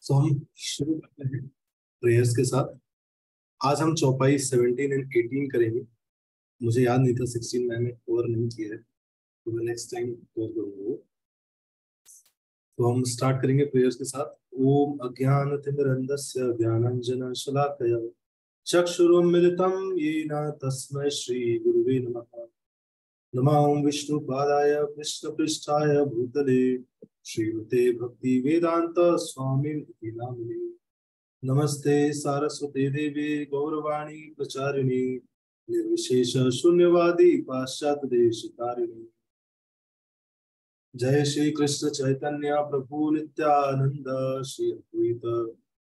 सो हम शुरू करते हैं प्रेयर्स के साथ। आज हम चौपाई 17 एंड 18 करेंगे। मुझे याद नहीं था 16 मैंने कवर नहीं किया है, तो मैं नेक्स्ट टाइम कवर करूंगा वो। तो हम स्टार्ट करेंगे प्रेयर्स के साथ। ओम अज्ञानतिमिरन्धस्य ज्ञानाञ्जनशलाकया चक्षुरुन्मिलितं येन तस्मै श्रीगुरुवे नमः। नमः ओं विष्णुपादाय कृष्णपृष्ठाय भूतले श्रीमते भक्ति वेदांत स्वामी नामिने। नमस्ते सारस्वती देवी गौरवाणी प्रचारिणी निर्विशेष शून्यवादी पाश्चात्य देश तारिणी। जय श्री कृष्ण चैतन्य प्रभु नित्यानंद श्री अद्वैत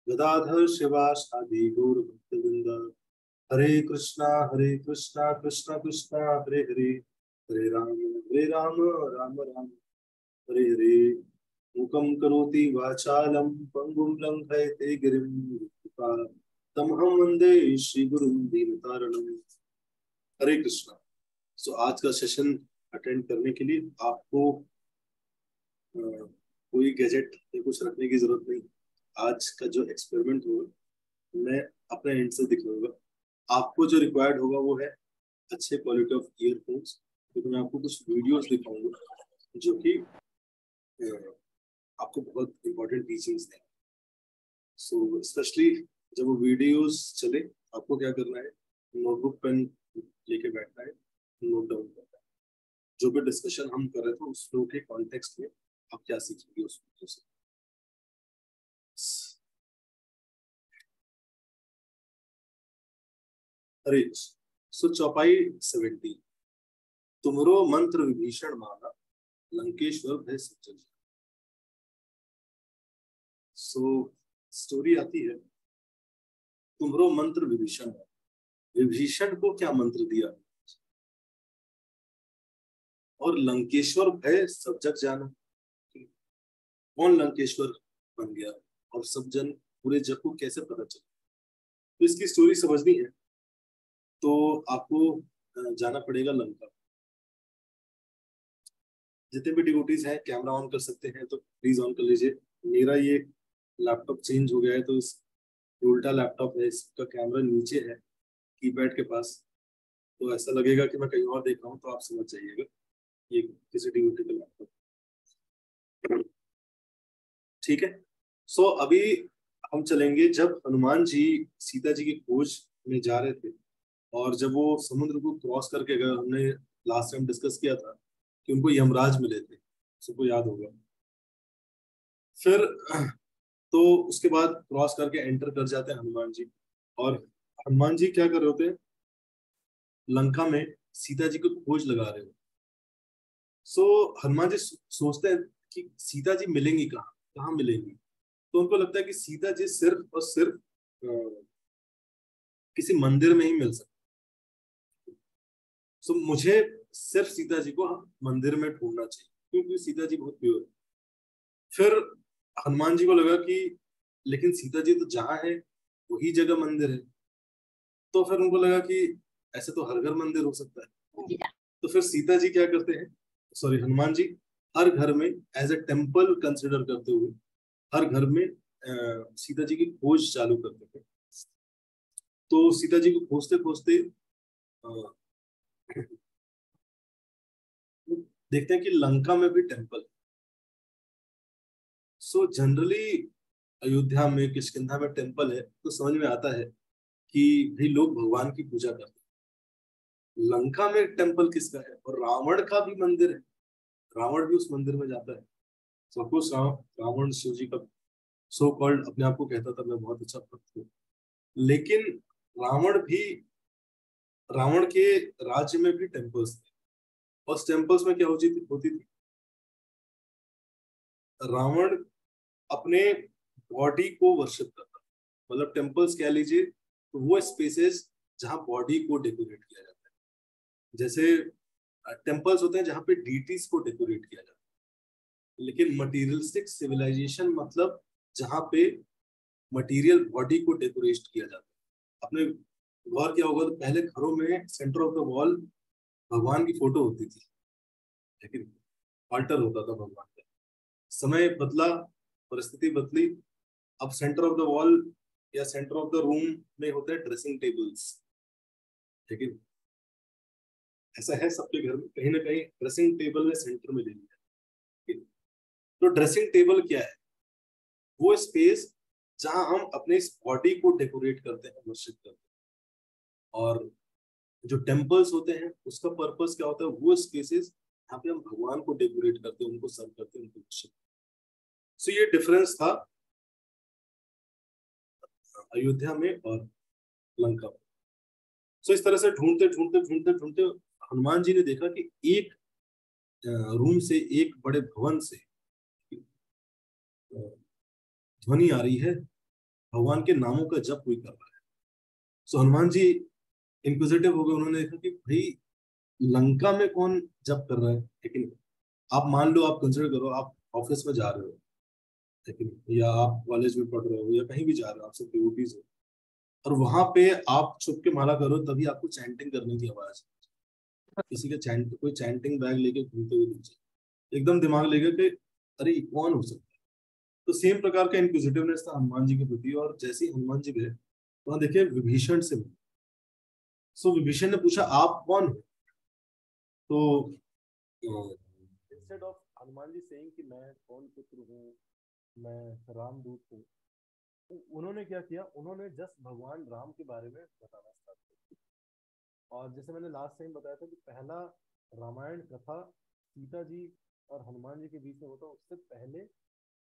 गदाधर शिवासादि गौर भक्तवृंद। हरे कृष्णा कृष्ण कृष्ण हरे हरे, हरे राम राम राम हरे हरे। मूकं करोति वाचालं पंगुं लंघयते गिरिं तमहं वंदे श्रीगुरुं दीनतारिणं। हरे कृष्णा। सो आज का सेशन अटेंड करने के लिए आपको कोई गैजेट या कुछ रखने की जरूरत नहीं। आज का जो एक्सपेरिमेंट होगा मैं अपने एंड से दिखाऊंगा। आपको जो रिक्वायर्ड होगा वो है अच्छे क्वालिटी ऑफ ईयरफोन्स, क्योंकि मैं आपको कुछ वीडियोस दिखाऊंगा जो कि आपको बहुत इंपॉर्टेंट टीचिंग्स दें। सो स्पेशली जब वो वीडियोस चले आपको क्या करना है, नोटबुक पेन लेके बैठना है, नोट डाउन करना है जो भी डिस्कशन हम कर रहे थे उस फ्लो के कॉन्टेक्स्ट में आप क्या सीखेंगे उस वीडियो से। अरे सो चौपाई 17। तुमरो मंत्र विभीषण माना लंकेश्वर भय सज्जन। सो स्टोरी आती है, तुमरो मंत्र विभीषण, विभीषण को क्या मंत्र दिया और लंकेश्वर भय सब जग जाना। कौन लंकेश्वर बन गया और सब जन पूरे जग को कैसे पता चला। तो इसकी स्टोरी समझनी है तो आपको जाना पड़ेगा लंका। जितने भी डिवोटीज हैं कैमरा ऑन कर सकते हैं तो प्लीज ऑन कर लीजिए। मेरा ये लैपटॉप चेंज हो गया है तो इस उल्टा लैपटॉप है, इसका कैमरा नीचे है कीपैड के पास, तो ऐसा लगेगा कि मैं कहीं और देख रहा हूँ, तो आप समझ जाइएगा ये किसी डिवोटी का लैपटॉप। ठीक है। सो अभी हम चलेंगे जब हनुमान जी सीता जी की खोज में जा रहे थे और जब वो समुद्र को क्रॉस करके गए। हमने लास्ट टाइम डिस्कस किया था कि उनको यमराज मिले थे, सबको याद होगा। फिर तो उसके बाद क्रॉस करके एंटर कर जाते हैं हनुमान जी, और हनुमान जी क्या कर रहे होते हैं, लंका में सीता जी को खोज लगा रहे हो। सो हनुमान जी सोचते हैं कि सीता जी मिलेंगी कहाँ, कहाँ मिलेंगी। तो उनको लगता है कि सीता जी सिर्फ और सिर्फ किसी मंदिर में ही मिल सकती। सो मुझे सिर्फ सीता जी को मंदिर में ढूंढना चाहिए क्योंकि सीता जी बहुत प्योर है। फिर हनुमान जी को लगा कि लेकिन सीता जी तो जहाँ है वही जगह मंदिर है। तो फिर उनको लगा कि ऐसे तो हर घर मंदिर हो सकता है। तो फिर सीता जी क्या करते हैं, सॉरी हनुमान जी हर घर में एज ए टेम्पल कंसिडर करते हुए हर घर में सीता जी की खोज चालू करते थे। तो सीता जी को खोजते खोजते देखते हैं कि लंका में भी टेम्पल। सो जनरली अयोध्या में किष्किंधा में टेम्पल है तो समझ में आता है कि भी लोग भगवान की पूजा करते हैं। लंका में टेम्पल किसका है, और रावण का भी मंदिर है, रावण भी उस मंदिर में जाता है। सपोज रावण शिव जी का सो कॉल्ड अपने आप को कहता था मैं बहुत अच्छा भक्त हूँ, लेकिन रावण भी, रावण के राज्य में भी टेम्पल्स थे। और टेम्पल्स में क्या होती थी, रावण अपने बॉडी को वर्शिप करता, मतलब टेम्पल्स कह लीजिए तो वो स्पेसेस जहाँ बॉडी को डेकोरेट किया जाता है। जैसे टेम्पल्स होते हैं जहाँ पे डीटीज को डेकोरेट किया जाता है, लेकिन मटीरियलिस्टिक सिविलाइजेशन मतलब जहाँ पे मटेरियल बॉडी को डेकोरेट किया जाता है। अपने गौर किया होगा तो पहले घरों में सेंटर ऑफ द वॉल भगवान की फोटो होती थी, लेकिन ऑल्टर होता था भगवान का। समय बदला, परिस्थिति बदली, अब सेंटर ऑफ द वॉल या सेंटर ऑफ द रूम में होते हैं ड्रेसिंग टेबल्स, ठीक है। ऐसा है सबके घर में कहीं ना कहीं ड्रेसिंग टेबल ने सेंटर में ले लिया, ठीक है? तो ड्रेसिंग टेबल क्या है? वो स्पेस जहां हम अपने इस बॉडी को डेकोरेट करते हैं, वर्शिप करते हैं। और जो टेम्पल्स होते हैं उसका पर्पस क्या होता है? वो स्पेसेस जहाँ पे हम भगवान को डेकोरेट करते हैं, उनको सर्व करते हैं, उनको वर्शिप। सो ये डिफरेंस था अयोध्या में और लंका में। सो इस तरह से ढूंढते ढूंढते ढूंढते ढूंढते हनुमान जी ने देखा कि एक रूम से, एक बड़े भवन से ध्वनि आ रही है, भगवान के नामों का जप कोई कर रहा है। सो हनुमान जी इंक्विजिटिव हो गए, उन्होंने देखा कि भाई लंका में कौन जप कर रहा है। लेकिन आप मान लो, आप कंसिडर करो, आप ऑफिस में जा रहे हो, लेकिन या आप कॉलेज में पढ़ रहे हो या कहीं भी जा रहे हो, आप सब डिवोटीज हो, और वहां पे आप छुप के माला करो, तभी आपको चैंटिंग करने की आवाज, किसी का चैंट, कोई चैंटिंग बैग लेके घूमते हुए दिख जाए, एकदम दिमाग लेगा कि अरे ये कौन हो सकता है। तो सेम प्रकार का इंक्विजिटिवनेस था हनुमान जी के प्रति। और जैसे ही हनुमान जी गए, वहां देखिए विभीषण से मिले। सो विभीषण ने पूछा आप कौन हो? तो instead of Hanuman ji saying कि मैं कौन पुत्र हूँ, मैं रामदूत हूँ, उन्होंने क्या किया, उन्होंने जस्ट भगवान राम के बारे में बताना स्टार्ट किया। और जैसे मैंने लास्ट टाइम बताया था कि पहला रामायण कथा सीता जी और हनुमान जी के बीच में होता, उससे पहले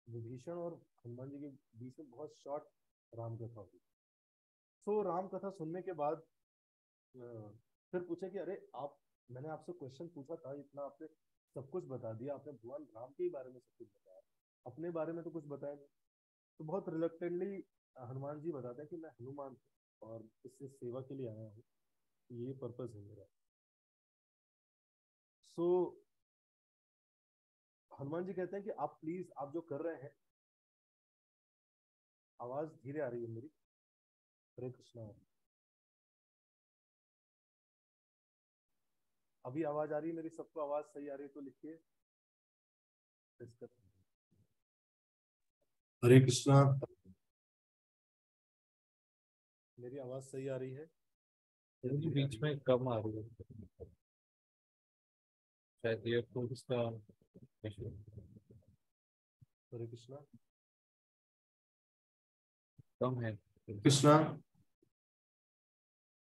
विभीषण और हनुमान जी के बीच में बहुत शॉर्ट राम कथा हुई। तो राम कथा सुनने के बाद फिर पूछे कि अरे आप, मैंने आपसे क्वेश्चन पूछा था, इतना आपने सब कुछ बता दिया, आपने भगवान राम के ही बारे में सब कुछ बताया, अपने बारे में तो कुछ बताया नहीं। तो बहुत रिलक्टेंटली हनुमान जी बताते हैं कि मैं हनुमान हूँ और इससे सेवा के लिए आया हूँ, ये पर्पस है मेरा। सो हनुमान जी कहते हैं कि आप प्लीज, आप जो कर रहे हैं, आवाज धीरे आ रही है मेरी, हरे कृष्णा, अभी आवाज आ रही है मेरी? सबको आवाज सही आ रही है तो लिखिए। हरे कृष्णा, मेरी आवाज सही आ रही है? बीच में कम आ रही है, शायद ईयरफोन्स का इशू। हरे कृष्णा, कम है। कृष्णा,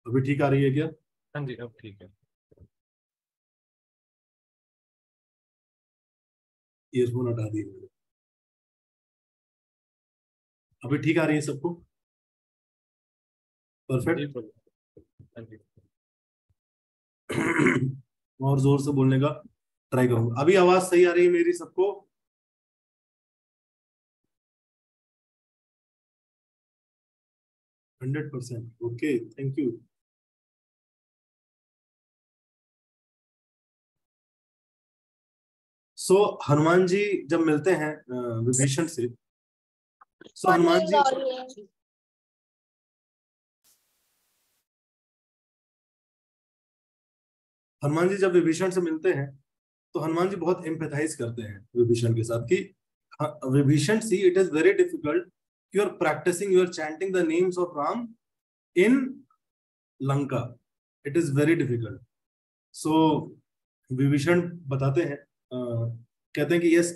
अभी ठीक आ रही है क्या? हाँ जी, अब ठीक है। ईयरफोन हटा दिए मैंने। अभी ठीक आ रही है सबको? जी परफेक्ट। हाँ जी। और जोर से बोलने का ट्राई करूंगा। अभी आवाज सही आ रही है मेरी सबको? 100%। Okay, thank you. So Hanuman ji जब मिलते हैं विभीषण से, सो हनुमान जी जब विभीषण से मिलते हैं, तो हनुमान जी बहुत एम्पैथाइज करते हैं विभीषण के साथ कि Vibhishan, see it is very difficult, you are practicing, you are chanting the names of Ram in Lanka, it is very difficult. So Vibhishan बताते हैं, कहते हैं कि यस,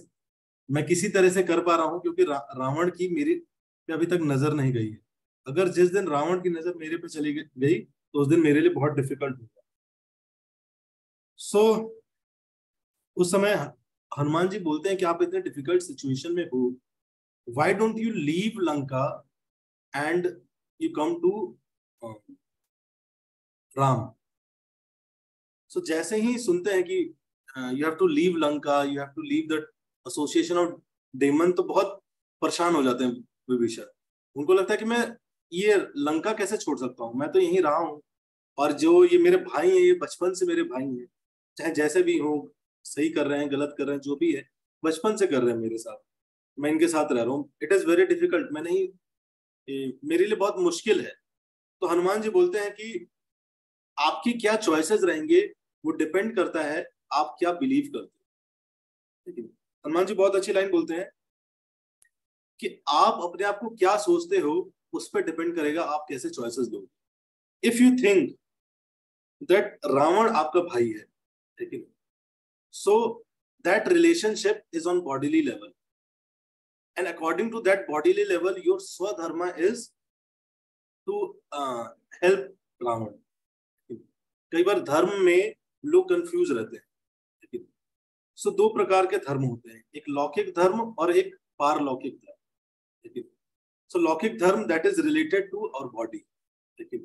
मैं किसी तरह से कर पा रहा हूं, क्योंकि रावण की मेरी पे अभी तक नजर नहीं गई है। अगर जिस दिन रावण की नजर मेरे पे चली गई, तो उस दिन मेरे लिए बहुत डिफिकल्ट होगा। सो उस समय हनुमान जी बोलते हैं कि आप इतने डिफिकल्ट सिचुएशन में हो, why don't you leave Lanka and you come to Ram. So जैसे ही सुनते हैं कि you have to leave Lanka, you have to leave the association of demon, तो बहुत परेशान हो जाते हैं विभीषण। उनको लगता है कि मैं ये लंका कैसे छोड़ सकता हूँ, मैं तो यहीं रहा हूँ, और जो ये मेरे भाई हैं, ये बचपन से मेरे भाई हैं, चाहे जैसे भी हो, सही कर रहे हैं गलत कर रहे हैं जो भी है, बचपन से कर रहे हैं मेरे साथ, मैं इनके साथ रह रहा हूँ, इट इज वेरी डिफिकल्ट, मैं नहीं, मेरे लिए बहुत मुश्किल है। तो हनुमान जी बोलते हैं कि आपकी क्या चॉइसेस रहेंगे, वो डिपेंड करता है आप क्या बिलीव करते हैं। हनुमान जी बहुत अच्छी लाइन बोलते हैं कि आप अपने आप को क्या सोचते हो उस पर डिपेंड करेगा आप कैसे चॉइसेस दोगे। If you think that Ravana आपका भाई है, ठीक है, so that relationship is on bodily level, and according to that bodily level your swadharma is to help Ravana. कई बार धर्म में लोग कंफ्यूज रहते हैं, ठीक है। सो दो प्रकार के धर्म होते हैं, एक लौकिक धर्म और एक पारलौकिक धर्म, ठीक है। सो लौकिक धर्म that is related to our body, ठीक है।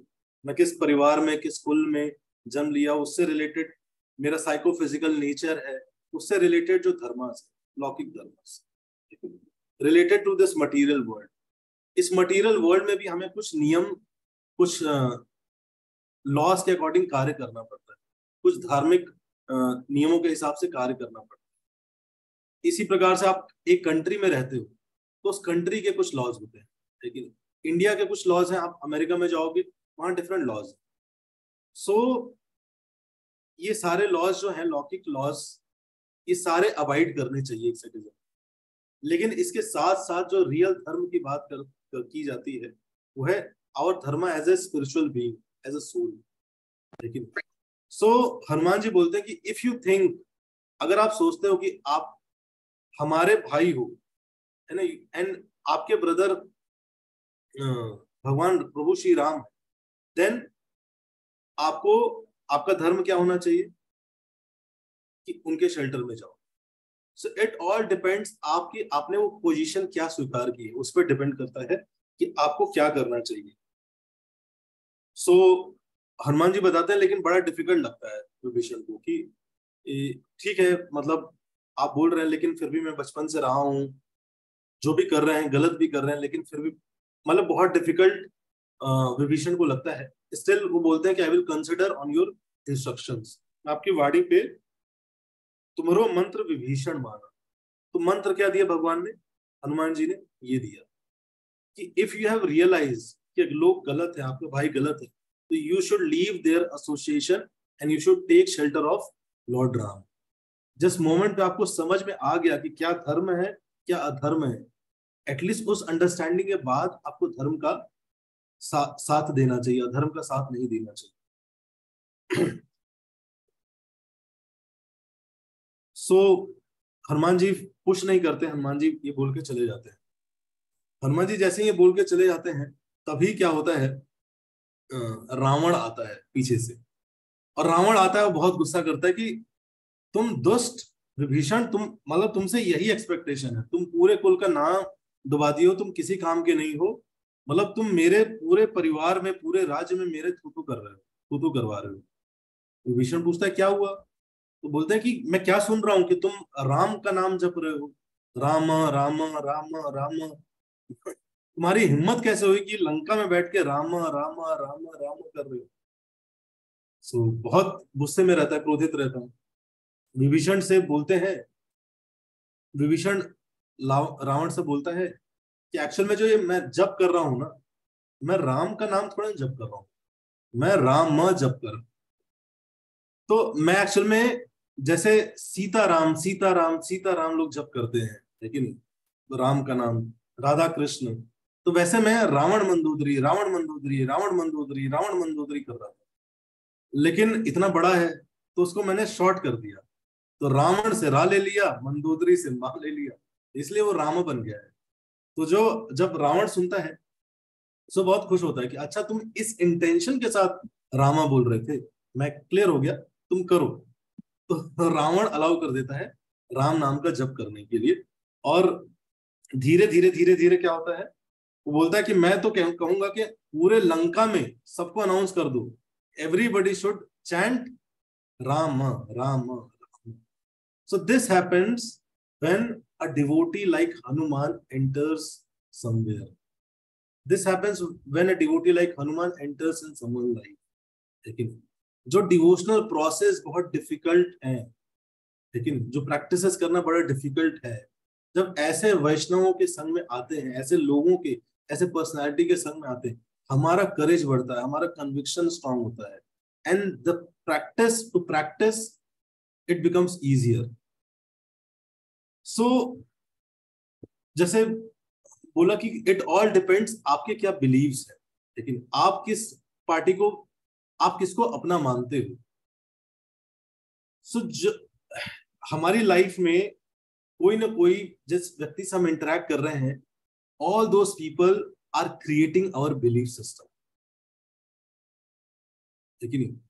मैं किस परिवार में किस कुल में जन्म लिया उससे रिलेटेड, मेरा साइकोफिजिकल नेचर है, उससे रिलेटेड जो धर्म है लौकिक धर्म, ठीक है, related to this material world. इस मटीरियल वर्ल्ड में भी हमें कुछ नियम, कुछ लॉस के अकॉर्डिंग कार्य करना पड़ता है, कुछ धार्मिक नियमों के हिसाब से कार्य करना पड़ता है। इसी प्रकार से आप एक कंट्री में रहते हो तो उस कंट्री के कुछ लॉज होते हैं, ठीक है। इंडिया के कुछ लॉज हैं, आप अमेरिका में जाओगे वहां डिफरेंट लॉज हैं। सो ये सारे लॉज जो हैं लौकिक लॉज, ये सारे अवॉइड करने चाहिए एक सिटीजन। लेकिन इसके साथ साथ जो रियल धर्म की बात की जाती है वो है our dharma as a spiritual being, as a soul, ठीक है। सो हनुमान जी बोलते हैं कि इफ यू थिंक, अगर आप सोचते हो कि आप हमारे भाई हो, है ना, एंड आपके ब्रदर भगवान प्रभु श्री राम, देन आपको आपका धर्म क्या होना चाहिए कि उनके शेल्टर में जाओ। सो इट ऑल डिपेंड्स, आपकी आपने वो पोजीशन क्या स्वीकार की है उस पर डिपेंड करता है कि आपको क्या करना चाहिए। सो हनुमान जी बताते हैं, लेकिन बड़ा डिफिकल्ट लगता है विभीषण को कि ठीक है, मतलब आप बोल रहे हैं लेकिन फिर भी मैं बचपन से रहा हूँ, जो भी कर रहे हैं गलत भी कर रहे हैं, लेकिन फिर भी मतलब बहुत डिफिकल्ट विभीषण को लगता है। स्टिल वो बोलते हैं कि I will consider on your instructions, मैं आपकी वाणी पे तुम्हारो मंत्र विभीषण माना। तो मंत्र क्या दिया भगवान ने, हनुमान जी ने ये दिया कि इफ यू हैव रियलाइज कि लोग गलत है, आपका भाई गलत है, तो you should leave their association and you should take shelter of lord Ram. जिस मोमेंट पे आपको समझ में आ गया कि क्या धर्म है क्या अधर्म है, एटलीस्ट उस अंडरस्टैंडिंग के बाद आपको धर्म का साथ देना चाहिए, अधर्म का साथ नहीं देना चाहिए। सो हनुमान जी पुश नहीं करते, हनुमान जी ये बोल के चले जाते हैं। हनुमान जी जैसे ही ये बोल के चले जाते हैं तभी क्या होता है, रावण आता है पीछे से, और रावण आता है, वो बहुत गुस्सा करता है कि तुम दुष्ट विभीषण, तुम मतलब तुमसे यही एक्सपेक्टेशन है, तुम पूरे कुल का नाम डुबा दिए हो, तुम किसी काम के नहीं हो, मतलब तुम मेरे पूरे परिवार में पूरे राज्य में मेरे थूथू कर रहे हो, थूथू करवा रहे हो। विभीषण पूछता है क्या हुआ, तो बोलते हैं कि मैं क्या सुन रहा हूँ कि तुम राम का नाम जप रहे हो, राम राम राम राम। तुम्हारी हिम्मत कैसे हुई कि लंका में बैठ के राम राम राम राम कर रहे हो। सो बहुत गुस्से में रहता है, क्रोधित रहता है। विभीषण से बोलते हैं, विभीषण रावण से बोलता है कि एक्चुअल में जो ये मैं जप कर रहा हूं ना, मैं राम का नाम थोड़ा जप कर रहा हूँ, मैं राम जप कर, तो मैं एक्चुअल में जैसे सीताराम सीताराम सीताराम लोग जप करते हैं, लेकिन राम का नाम राधा कृष्ण, तो वैसे मैं रावण मंदोदरी रावण मंदोदरी रावण मंदोदरी रावण मंदोदरी कर रहा था, लेकिन इतना बड़ा है तो उसको मैंने शॉर्ट कर दिया, तो रावण से रा ले लिया, मंदोदरी से मा ले लिया, इसलिए वो राम बन गया है। तो जो जब रावण सुनता है तो बहुत खुश होता है कि अच्छा तुम इस इंटेंशन के साथ रामा बोल रहे थे, मैं क्लियर हो गया, तुम करो। तो रावण अलाउ कर देता है राम नाम का जप करने के लिए, और धीरे धीरे धीरे धीरे क्या होता है, वो बोलता है कि मैं तो कहूंगा कि पूरे लंका में सबको अनाउंस कर दो, everybody should chant Ram Ram Ram. So this happens when a devotee like Hanuman enters somewhere, this happens when a devotee like Hanuman enters in someone life. लेकिन जो डिवोशनल प्रोसेस बहुत डिफिकल्ट है, लेकिन जो प्रैक्टिसेस करना बड़ा डिफिकल्ट है, जब ऐसे वैष्णवों के संग में आते हैं, ऐसे लोगों के, ऐसे पर्सनालिटी के संग में आते हैं, हमारा करेज बढ़ता है, हमारा कन्विक्शन स्ट्रांग होता है, and the practice to practice it becomes easier. So जैसे बोला कि इट ऑल डिपेंड्स आपके क्या बिलीव्स है, लेकिन आप किस पार्टी को, आप किसको अपना मानते हो। सो हमारी लाइफ में कोई ना कोई जिस व्यक्ति से हम इंटरेक्ट कर रहे हैं, all those people are creating our belief system. लेकिन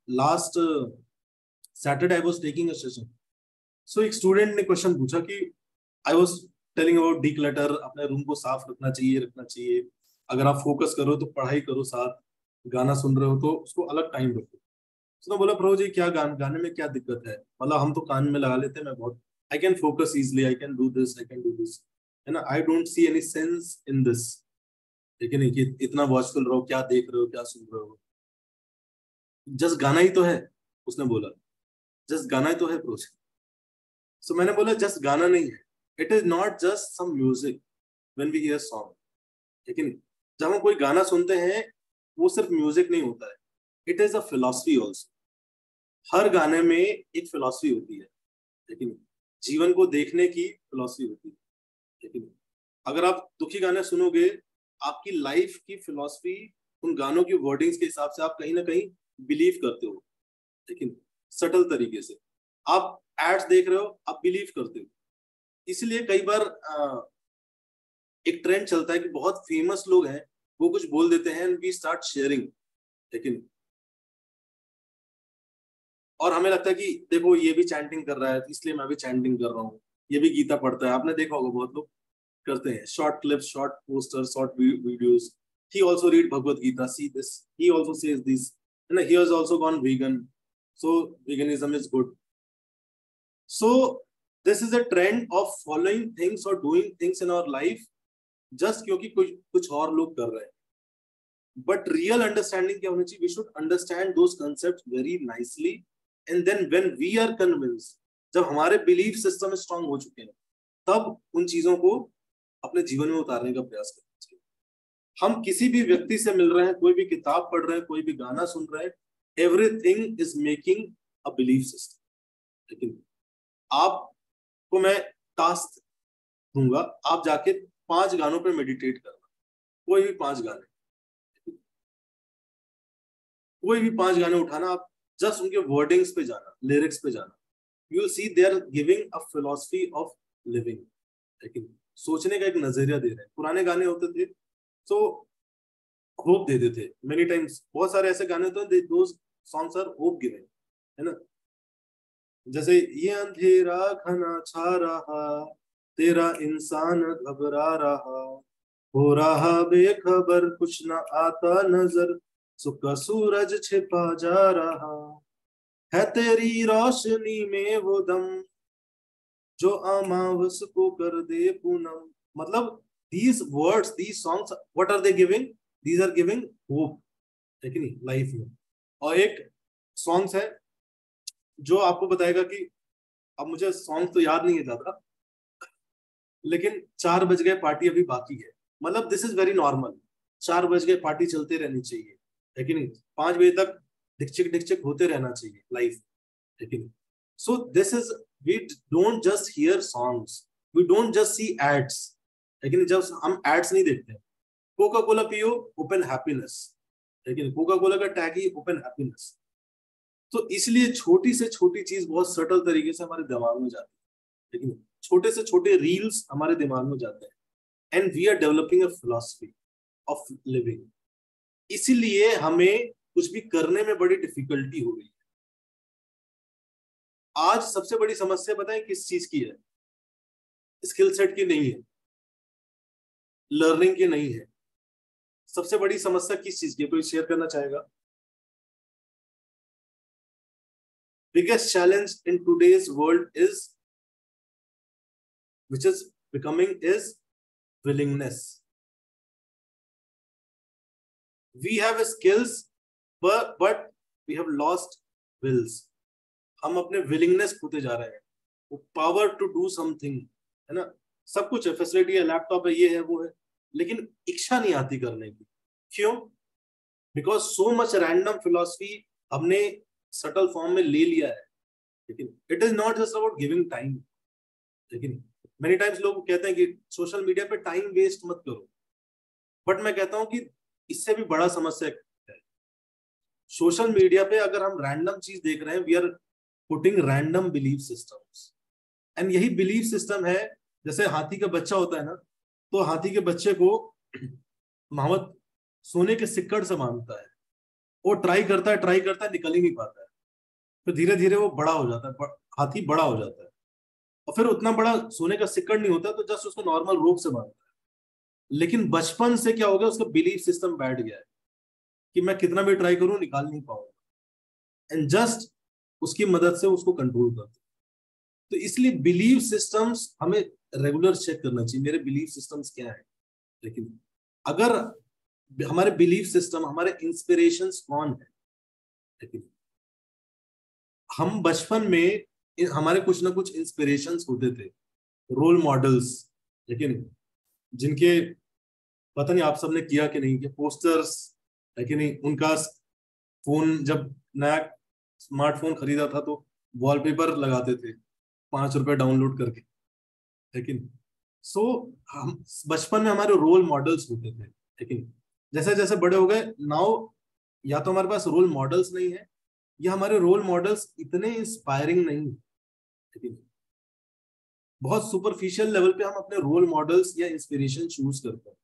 last Saturday I was taking a session, so एक स्टूडेंट ने क्वेश्चन पूछा कि I was telling about declutter, अपने रूम को साफ रखना चाहिए, अगर आप फोकस करो तो पढ़ाई करो, साथ गाना सुन रहे हो तो उसको अलग टाइम रखो। उसने बोला प्रभु जी क्या गाने में क्या दिक्कत है, मतलब हम तो कान में लगा लेते हैं, मैं बहुत I can focus easily, I can do this, I can do this, है ना, I don't see any sense in this. लेकिन इतना वॉचफुल रहो, क्या देख रहे हो, क्या सुन रहे हो, जस्ट गाना ही तो है। उसने बोला जस्ट गाना ही तो है प्रोजेक्ट। सो मैंने बोला जस्ट गाना नहीं है, it is not just some music when we hear song. लेकिन जब हम कोई गाना सुनते हैं, वो सिर्फ म्यूजिक नहीं होता है, it is a philosophy also. हर गाने में एक फिलॉसफी होती है, लेकिन जीवन को देखने की फिलॉसफी होती है। लेकिन अगर आप दुखी गाने सुनोगे, आपकी लाइफ की फिलॉसफी उन गानों की वर्डिंग्स के हिसाब से आप कहीं ना कहीं बिलीव करते हो। लेकिन सटल तरीके से आप एड्स देख रहे हो, आप बिलीव करते हो। इसलिए कई बार एक ट्रेंड चलता है कि बहुत फेमस लोग हैं, वो कुछ बोल देते हैं एंड वी स्टार्ट शेयरिंग। लेकिन और हमें लगता है कि देखो ये भी चैंटिंग कर रहा है, इसलिए मैं भी चैंटिंग कर रहा हूँ, ये भी गीता पढ़ता है। आपने देखा होगा बहुत लोग करते हैं short clips, short poster, short videos. He also read Bhagavad Gita, see this, he also says this, है ना, he has also gone vegan, so veganism is good. So this is a trend of following things or doing things in our life just क्योंकि कुछ और लोग कर रहे हैं। But real understanding क्या होनी चाहिए, we should understand those concepts very nicely, and then when we are convinced, जब हमारे बिलीफ सिस्टम स्ट्रांग हो चुके हैं, तब उन चीजों को अपने जीवन में उतारने का प्रयास करना चाहिए। हम किसी भी व्यक्ति से मिल रहे हैं, कोई भी किताब पढ़ रहे हैं, कोई भी गाना सुन रहे हैं, everything is making a belief system. लेकिन आपको मैं टास्क दूंगा, आप जाके 5 गानों पे मेडिटेट करना, कोई भी 5 गाने, कोई भी 5 गाने उठाना, आप जस्ट उनके वर्डिंग्स पे जाना, लिरिक्स पे जाना, you will see they are giving a philosophy of living. लेकिन सोचने का एक नजरिया दे रहे हैं। पुराने गाने होते थे तो होप देते थे, मेनी टाइम्स बहुत सारे ऐसे गाने होते हैं दोस सॉन्ग्स आर होप गिविंग, है ना, जैसे ये अंधेरा घना छा रहा, तेरा इंसान घबरा रहा, हो रहा बेखबर, कुछ न आता नजर, सुबह सूरज छिपा जा रहा है, तेरी रोशनी में वो दम जो अमावस को कर दे पूनम। मतलब these words, these songs, what are they giving? These are giving hope, है कि नहीं, लाइफ में। और एक सॉन्ग्स है जो आपको बताएगा कि, अब मुझे सॉन्ग तो याद नहीं है ज्यादा, लेकिन 4 बज गए पार्टी अभी बाकी है, मतलब दिस इज वेरी नॉर्मल। 4 बज गए पार्टी चलते रहनी चाहिए, है कि नहीं, 5 बजे तक ढिकचिक ढिकचिक होते रहना चाहिए लाइफ, है कि नहीं। So this is, we don't just hear songs, we don't just see ads, लेकिन जब हम एड्स नहीं देखते, कोका कोला पियो ओपन हैप्पीनेस, लेकिन कोका कोला का टैग ही ओपन हैप्पीनेस। तो इसलिए छोटी से छोटी चीज बहुत सटल तरीके से हमारे दिमाग में जाती है, लेकिन छोटे से छोटे रील्स हमारे दिमाग में जाते हैं, and we are developing a philosophy of living. इसीलिए हमें कुछ भी करने में बड़ी डिफिकल्टी हो रही है। आज सबसे बड़ी समस्या बताएं किस चीज की है? स्किल सेट की नहीं है, लर्निंग की नहीं है, सबसे बड़ी समस्या किस चीज की है? कोई शेयर करना चाहेगा? Biggest challenge in today's world is, which is becoming, is willingness. We have skills but we have lost wills. हम अपने willingness खोते जा रहे हैं, वो power to do something, है ना, सब कुछ है, फैसिलिटी है, लैपटॉप है, ये है वो है, लेकिन इच्छा नहीं आती करने की। क्यों? Because so much random philosophy हमने सटल फॉर्म में ले लिया है। लेकिन it is not just about giving time, लेकिन मेनी टाइम्स लोग कहते हैं कि सोशल मीडिया पे टाइम वेस्ट मत करो, बट मैं कहता हूं कि इससे भी बड़ा समस्या है। सोशल मीडिया पे अगर हम रैंडम चीज देख रहे हैं, we are putting random belief systems, and यही बिलीफ सिस्टम है, जैसे हाथी का बच्चा होता है ना, तो हाथी के बच्चे को मोहम्मद सोने के सिक्कड़ से मानता है, वो ट्राई करता है, निकल ही नहीं पाता है। फिर धीरे धीरे वो बड़ा हो जाता है, हाथी बड़ा हो जाता है, और फिर उतना बड़ा सोने का सिक्कड़ नहीं होता, तो जस्ट उसको नॉर्मल रोप से मारता है। लेकिन बचपन से क्या हो गया, उसका बिलीफ सिस्टम बैठ गया है कि मैं कितना भी ट्राई करूं निकाल नहीं पाऊंगा, एंड जस्ट उसकी मदद से उसको कंट्रोल करते हैं। तो इसलिए बिलीफ सिस्टम्स हमें रेगुलर चेक करना चाहिए, मेरे बिलीफ सिस्टम्स क्या है। लेकिन अगर हमारे बिलीफ सिस्टम, हमारे इंस्पिरेशंस कौन है, लेकिन हम बचपन में हमारे कुछ ना कुछ इंस्पिरेशंस होते थे, रोल मॉडल्स, लेकिन जिनके पता नहीं आप सबने किया कि नहीं, कि पोस्टर्स है कि नहीं, उनका फोन जब नया स्मार्टफोन खरीदा था तो वॉलपेपर लगाते थे 5 रुपए डाउनलोड करके, लेकिन सो हम बचपन में हमारे रोल मॉडल्स होते थे, लेकिन जैसे जैसे बड़े हो गए नाउ, या तो हमारे पास रोल मॉडल्स नहीं है, या हमारे रोल मॉडल्स इतने इंस्पायरिंग नहीं, लेकिन बहुत सुपरफिशियल लेवल पे हम अपने रोल मॉडल्स या इंस्पिरेशन चूज करते हैं।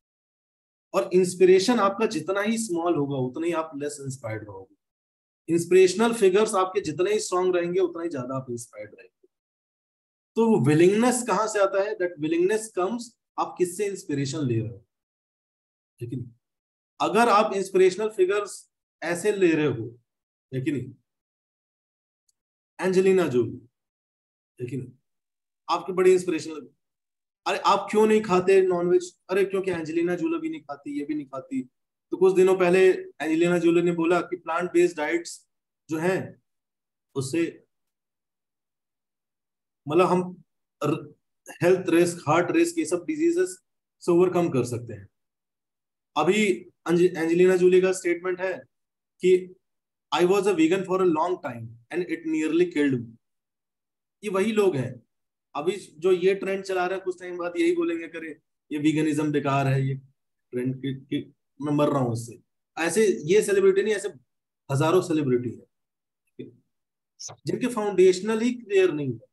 और इंस्पिरेशन आपका जितना ही स्मॉल होगा उतना ही आप लेस इंस्पायर्ड रहोगे। इंस्पिरेशनल फिगर्स आपके जितने ही स्ट्रांग रहेंगे उतना ही ज्यादा आप इंस्पायर्ड रहेंगे। तो विलिंगनेस कहां से आता है? दैट विलिंगनेस कम्स, आप किससे इंस्पिरेशन ले रहे हो। लेकिन अगर आप इंस्पिरेशनल फिगर्स ऐसे ले रहे हो, लेकिन एंजेलिना जोली, लेकिन आपकी बड़ी इंस्पिरेशनल, अरे आप क्यों नहीं खाते नॉनवेज? अरे क्योंकि एंजेलिना जोली भी नहीं खाती, ये भी नहीं खाती। तो कुछ दिनों पहले एंजेलिना जोली ने बोला कि प्लांट बेस्ड डाइट्स जो हैं उससे मतलब हम हेल्थ रिस्क, हार्ट रिस्क, ये सब डिजीजेस से ओवरकम कर सकते हैं। अभी एंजेलिना जोली का स्टेटमेंट है कि I was a vegan for a long time and it nearly killed me. ये वही लोग हैं अभी जो ये ट्रेंड चला रहा है, कुछ टाइम बाद यही बोलेंगे करे ये वीगनिज्म बेकार है, ये ट्रेंड की मैं मर रहा हूँ इससे। ऐसे ये सेलिब्रिटी नहीं, ऐसे हजारों सेलिब्रिटी है जिनके फाउंडेशनल ही क्लियर नहीं है,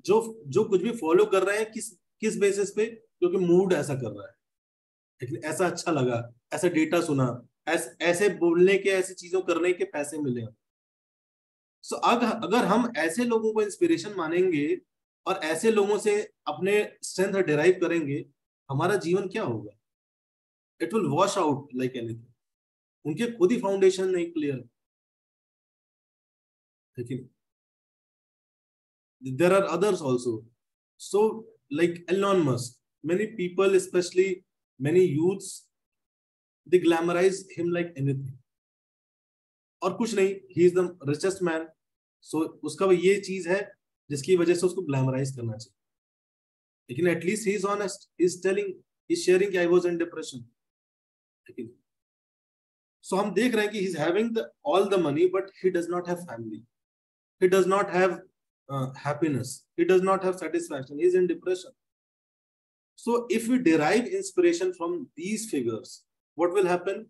जो जो कुछ भी फॉलो कर रहे हैं किस किस बेसिस पे, क्योंकि मूड ऐसा कर रहा है, लेकिन ऐसा अच्छा लगा, ऐसा डेटा सुना, ऐसे बोलने के, ऐसी चीजों करने के पैसे मिले। सो अगर हम ऐसे लोगों को इंस्पिरेशन मानेंगे और ऐसे लोगों से अपने स्ट्रेंथ डिराइव करेंगे, हमारा जीवन क्या होगा? It will wash out like anything. उनके खुद ही फाउंडेशन नहीं क्लियर, लेकिन there are others also. So, like Elon Musk, many people, especially many youths, they glamorize him like anything. और कुछ नहीं, he is the richest man. So उसका ये चीज है जिसकी वजह से उसको ग्लैमराइज करना चाहिए। लेकिन at least he is honest, he is telling, he is sharing I was in depression. लेकिन सो हम देख रहे हैं कि he is having all the money but he does not have family, he does not have happiness, he does not have satisfaction, he is in depression. So if we derive inspiration from these figures, what will happen?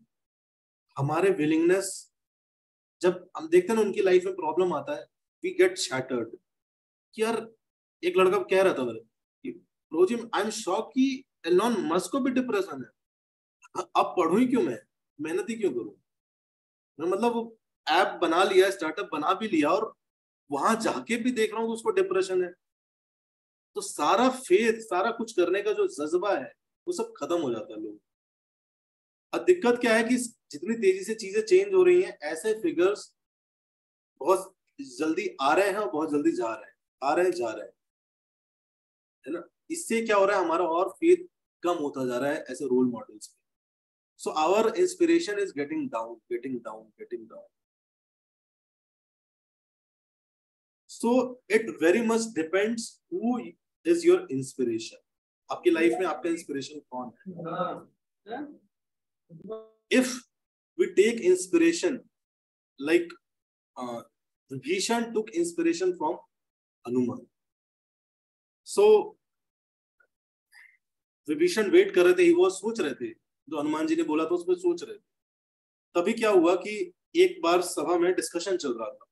हमारे willingness, जब हम देखते हैं ना उनकी life में problem आता है, we get shattered। कि यार एक लड़का कह रहा था मेरे कि रोजी आई एम शॉक कि एलोन मस्क को भी डिप्रेशन है, अब पढ़ूं ही क्यों, मैं मेहनत ही क्यों करूं? मैं मतलब वो ऐप बना लिया, स्टार्टअप बना भी लिया, और वहां जाके भी देख रहा हूँ उसको डिप्रेशन है। तो सारा फेथ, सारा कुछ करने का जो जज्बा है वो सब खत्म हो जाता है लोग। अब दिक्कत क्या है कि जितनी तेजी से चीजें चेंज हो रही हैं, ऐसे फिगर्स बहुत जल्दी आ रहे हैं और बहुत जल्दी जा रहे हैं, आ रहे हैं जा रहे हैं, है ना। इससे क्या हो रहा है, हमारा और फेथ कम होता जा रहा है ऐसे रोल मॉडल्स पे। So our inspiration is getting down, getting down, getting down. So it very much depends who is your inspiration. आपकी लाइफ में आपका इंस्पिरेशन कौन है? If we take inspiration, like Bhishan took inspiration from Hanuman. So Vibhishan wait कर रहे थे, वो सोच रहे थे जो हनुमान जी ने बोला था उसमें सोच रहे थे। तभी क्या हुआ कि एक बार सभा में डिस्कशन चल रहा था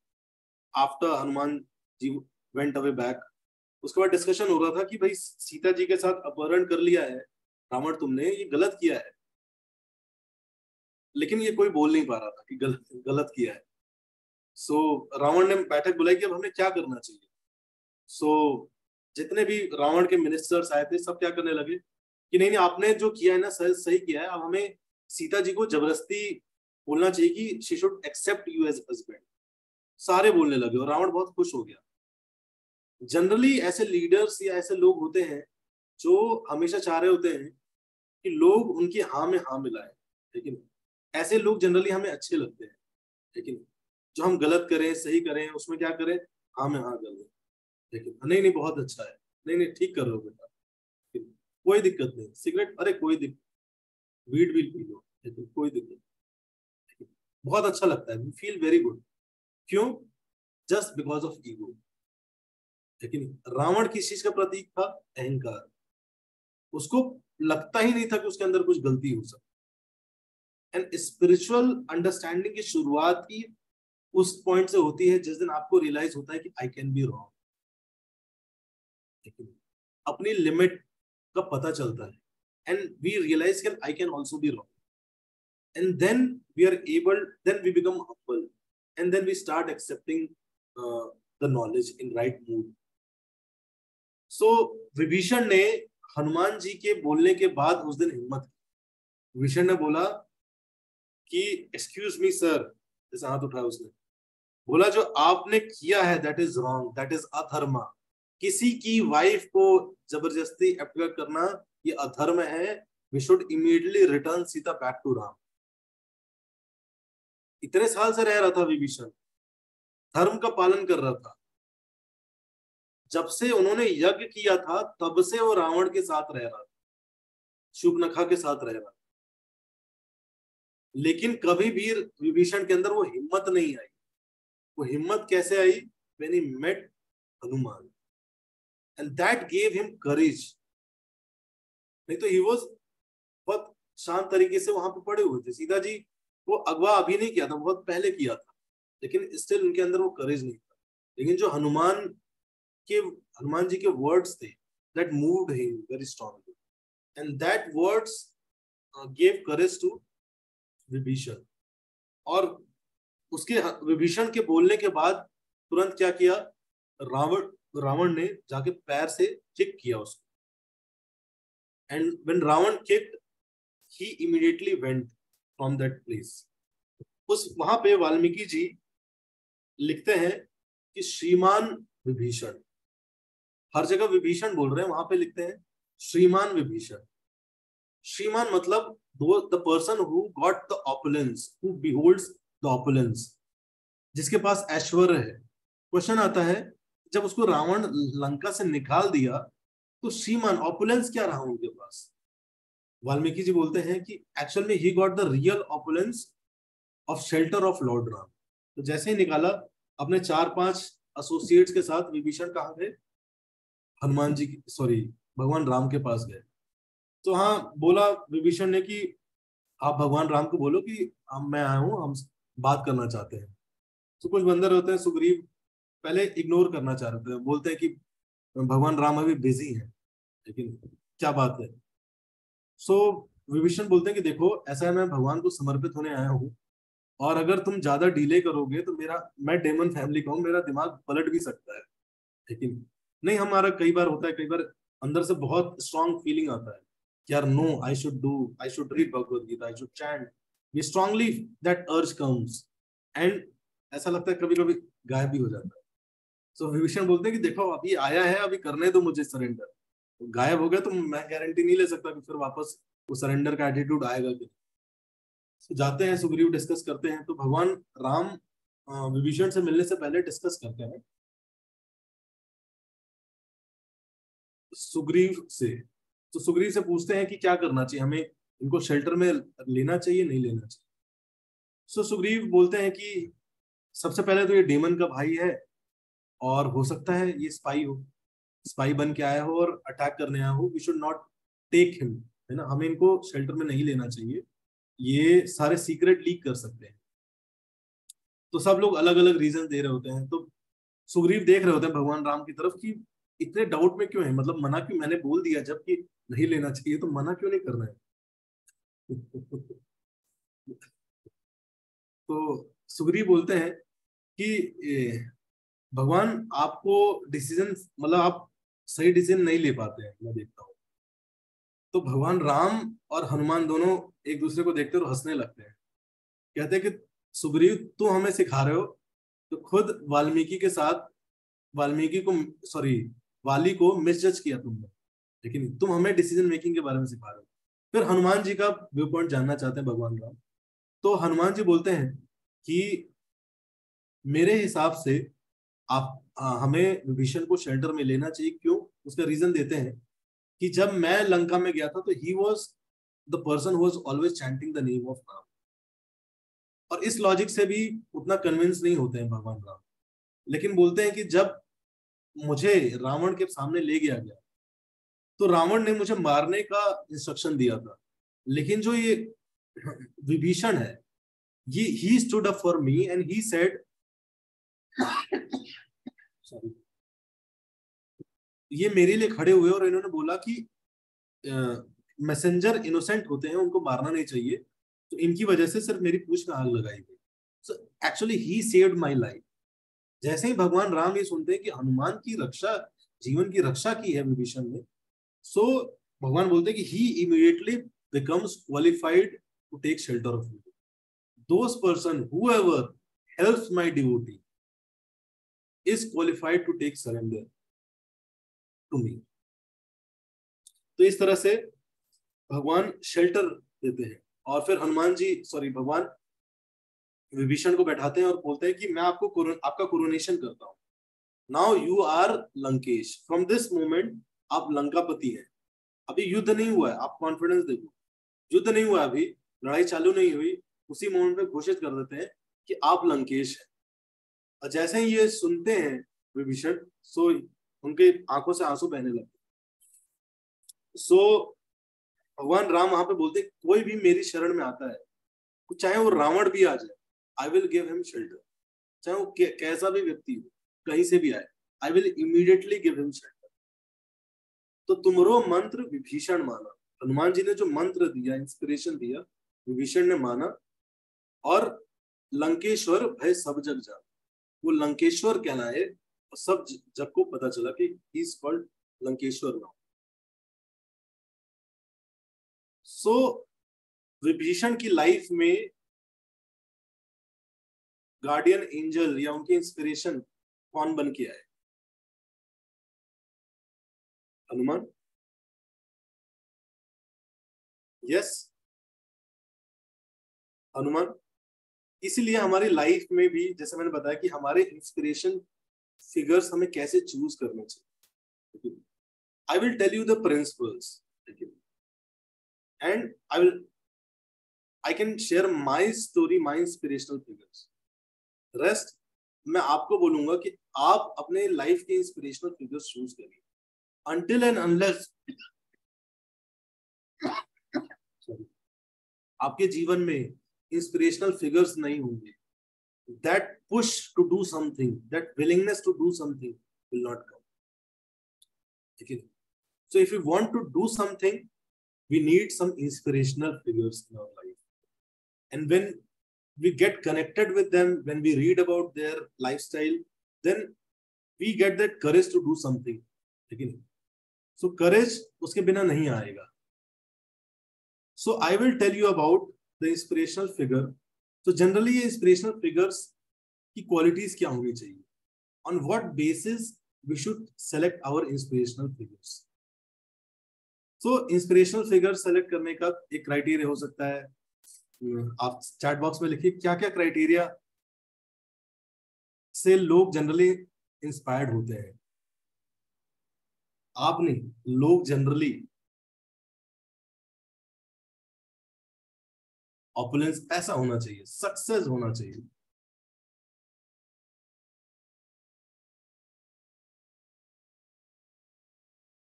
after Hanuman ji went away back. उसके बाद डिस्कशन हो रहा था कि भाई सीता जी के साथ अपहरण कर लिया है रावण, तुमने ये गलत किया है। लेकिन ये कोई बोल नहीं पा रहा था कि गलत गलत किया है। सो रावण ने बैठक बुलाई कि अब हमें क्या करना चाहिए। सो जितने भी रावण के मिनिस्टर्स आए थे सब क्या करने लगे कि नहीं नहीं, आपने जो किया है ना सही सही किया है, अब हमें सीता जी को जबरदस्ती बोलना चाहिए कि she should accept you as husband. सारे बोलने लगे और रावण बहुत खुश हो गया। जनरली ऐसे लीडर्स या ऐसे लोग होते हैं जो हमेशा चाह रहे होते हैं कि लोग उनकी हाँ में हाँ मिलाएं। लेकिन ऐसे लोग जनरली हमें अच्छे लगते हैं। लेकिन जो हम गलत करें सही करें उसमें क्या करें, हाँ में हाँ कर दें। लेकिन नहीं नहीं बहुत अच्छा है, नहीं नहीं ठीक कर रहे हो बेटा, लेकिन कोई दिक्कत नहीं, सिगरेट अरे कोई दिक्कत, वीड भी पी लो लेकिन कोई दिक्कत नहीं। लेकिन बहुत अच्छा लगता है, वी फील वेरी गुड। क्यों? Just because of ego. लेकिन रावण किस चीज का प्रतीक था? अहंकार। उसको लगता ही नहीं था कि उसके अंदर कुछ गलती हो सकती। एंड स्पिरिचुअल अंडरस्टैंडिंग की शुरुआत ही उस पॉइंट से होती है जिस दिन आपको रियलाइज होता है कि आई कैन बी रॉन्ग। लेकिन अपनी लिमिट का पता चलता है and we realise can I can also be wrong. And then we are able, then we become humble and then we start accepting the knowledge in right mood. So Vibhishan ने हनुमान जी के बोलने के बाद उस दिन हिम्मत की। विभीषण ने बोला कि एक्सक्यूज मी सर, जैसे हाथ उठाया उसने, बोला जो आपने किया है that is wrong, that is adharma. किसी की वाइफ को जबरदस्ती अपेयर करना ये अधर्म है। We should immediately return Sita back to Ram. इतने साल से रह रहा था विभीषण, धर्म का पालन कर रहा था। जब से उन्होंने यज्ञ किया था तब से वो रावण के साथ रह रहा था, शूर्पणखा के साथ रह रहा था। लेकिन कभी भी विभीषण के अंदर वो हिम्मत नहीं आई। वो हिम्मत कैसे आई? When he met Hanuman and that gave him courage. नहीं तो ही वाज बहुत शांत तरीके से वहां पे पड़े हुए थे। सीता जी को अगवा अभी नहीं किया था, बहुत पहले किया था, लेकिन स्टिल उनके अंदर वो करेज नहीं था। लेकिन जो हनुमान जी के वर्ड्स थे that moved him very strongly and that words gave courage to Vibhishan. और उसके विभीषण के बोलने के बाद तुरंत क्या किया? रावण रावण ने जाके पैर से किक किया उसको। And when Ravan kicked he immediately went from that place. उस वहां पे वाल्मीकि जी लिखते हैं कि श्रीमान विभीषण। हर जगह विभीषण बोल रहे हैं, वहां पे लिखते हैं श्रीमान विभीषण। श्रीमान मतलब the person who got the opulence, who beholds the opulence, जिसके पास ऐश्वर्य है। क्वेश्चन आता है, जब उसको रावण लंका से निकाल दिया तो श्रीमान ऑपुलेंस क्या रहा उनके पास? वाल्मीकि जी बोलते हैं कि एक्चुअल में he got the real opulence of shelter of lord Ram. तो जैसे ही निकाला, अपने 4-5 एसोसिएट्स के साथ विभीषण कहाँ गए? हनुमान जी की सॉरी भगवान राम के पास गए। तो हाँ बोला विभीषण ने कि आप भगवान राम को बोलो कि हम मैं आया हूँ, हम बात करना चाहते हैं। तो कुछ बंदर होते हैं, सुग्रीव पहले इग्नोर करना चाह रहे थे, बोलते हैं कि भगवान राम अभी बिजी हैं, लेकिन क्या बात है। सो विभीषण बोलते हैं कि देखो ऐसा है, मैं भगवान को समर्पित होने आया हूँ और अगर तुम ज्यादा डिले करोगे तो मैं डेमन फैमिली का हूँ, मेरा दिमाग पलट भी सकता है। लेकिन नहीं, हमारा कई बार होता है, कई बार अंदर से बहुत स्ट्रांग फीलिंग आता है कि यार no, I should read Bhagavad Gita, I should chant. We strongly that urge comes and ऐसा लगता है कभी कभी गायब भी हो जाता है। सो विभीषण बोलते हैं कि देखो अभी आया है, अभी करने दो मुझे सरेंडर। तो गायब हो गया तो मैं गारंटी नहीं ले सकता कि फिर वापस वो सरेंडर का एटीट्यूड आएगा कि। तो जाते हैं, सुग्रीव डिस्कस करते हैं, तो भगवान राम विभीषण से मिलने से पहले डिस्कस करते हैं सुग्रीव से। तो सुग्रीव से पूछते हैं कि क्या करना चाहिए हमें, इनको शेल्टर में लेना चाहिए नहीं लेना चाहिए। सो सुग्रीव बोलते हैं कि सबसे पहले तो ये डेमन का भाई है और हो सकता है ये स्पाई हो, स्पाई बन के आया हो और अटैक करने आया हो। We should not take him, है ना, हमें इनको शेल्टर में नहीं लेना चाहिए, ये सारे सीक्रेट लीक कर सकते हैं। तो सब लोग अलग अलग रीजन दे रहे होते हैं। तो सुग्रीव देख रहे होते हैं भगवान राम की तरफ कि इतने डाउट में क्यों है, मतलब मना क्यों, मैंने बोल दिया जब कि नहीं लेना चाहिए, तो मना क्यों नहीं करना है। तो सुग्रीव बोलते हैं कि भगवान आपको डिसीजन, मतलब आप सही डिसीजन नहीं ले पाते हैं, मैं देखता हूँ। तो भगवान राम और हनुमान दोनों एक दूसरे को देखते हैं और हंसने लगते हैं। कहते हैं कि सुग्रीव तू हमें सिखा रहे हो, तो खुद वाल्मीकि के साथ, वाल्मीकि को, सॉरी, वाली को मिसजज किया तुमने, लेकिन तुम हमें डिसीजन मेकिंग के बारे में सिखा रहे हो। फिर हनुमान जी का व्यू पॉइंट जानना चाहते हैं भगवान राम। तो हनुमान जी बोलते हैं कि मेरे हिसाब से आप हमें विभीषण को शेल्टर में लेना चाहिए। क्यों? उसका रीजन देते हैं कि जब मैं लंका में गया था तो he was the person who was always chanting the name of Ram. और इस लॉजिक से भी उतना कन्विंस नहीं होते हैं भगवान राम, लेकिन बोलते हैं कि जब मुझे रावण के सामने ले गया गया तो रावण ने मुझे मारने का इंस्ट्रक्शन दिया था, लेकिन जो ये विभीषण है, ये he stood up for me and he said, sorry, ये मेरे लिए खड़े हुए और इन्होंने बोला कि मैसेंजर इनोसेंट होते हैं, उनको मारना नहीं चाहिए, तो इनकी वजह से सिर्फ मेरी पूंछ में आग लगाई गई। So actually he saved my life. जैसे ही भगवान राम ये सुनते हैं कि हनुमान की रक्षा, जीवन की रक्षा की है विभीषण ने, सो भगवान बोलते हैं कि he immediately becomes qualified to take shelter of me. Those person whoever helps my devotee is qualified to take surrender to me। तो इस तरह से भगवान शेल्टर देते हैं। और फिर हनुमान जी, सॉरी, भगवान विभीषण को बैठाते हैं और बोलते हैं कि मैं आपको आपका कोरोनेशन करता हूँ। Now you are Lankesh, from this moment आप लंकापति हैं। अभी युद्ध नहीं हुआ है, आप कॉन्फिडेंस देखो, युद्ध नहीं हुआ, अभी लड़ाई चालू नहीं हुई, उसी मोमेंट पे घोषित कर देते हैं कि आप लंकेश हैं। और जैसे ही ये सुनते हैं विभीषण, सो उनके आंखों से आंसू बहने लगते। सो भगवान राम वहां पे बोलते, कोई भी मेरी शरण में आता है, चाहे वो रावण भी आ जाए, I will give him shelter. चाहे वो कैसा भी व्यक्ति हो, कहीं से भी आए, I will immediately give him shelter. तो तुमरो मंत्र विभीषण माना, हनुमान जी ने जो मंत्र दिया, इंस्पिरेशन दिया, विभीषण ने माना। और लंकेश्वर भय सब जग जान, वो लंकेश्वर कहलाए और सब जग को पता चला कि he is called Lankeshwar now. So Vibhishan की लाइफ में गार्डियन एंजल या उनके इंस्पिरेशन कौन बन के आए? हनुमान। यस, हनुमान। इसीलिए हमारी लाइफ में भी, जैसे मैंने बताया, कि हमारे इंस्पिरेशन फिगर्स हमें कैसे चूज करने चाहिए। I will tell you the principles, and I can share my story, my inspirational figures. Rest मैं आपको बोलूंगा कि आप अपने लाइफ के इंस्पिरेशनल फिगर्स चूज करिए। अनटिल एंड अनलेस आपके जीवन में इंस्पिरेशनल फिगर्स नहीं होंगे, that push to do something, that willingness to do something will not come. Okay? So if we want to do something, we need some inspirational figures in our life. And when we get connected with them, when we read about their lifestyle, then we get that courage to do something. Okay? So courage उसके बिना नहीं आएगा. So I will tell you about the inspirational figure. So generally ये inspirational figures की qualities क्या होनी चाहिए? On what basis we should select our inspirational figures? So inspirational figure select करने का एक criteria हो सकता है, आप चैट बॉक्स में लिखिए क्या क्या क्राइटेरिया से लोग जनरली इंस्पायर्ड होते हैं। आप नहीं, लोग जनरली। ऑपुलेंस, पैसा होना चाहिए, सक्सेस होना चाहिए,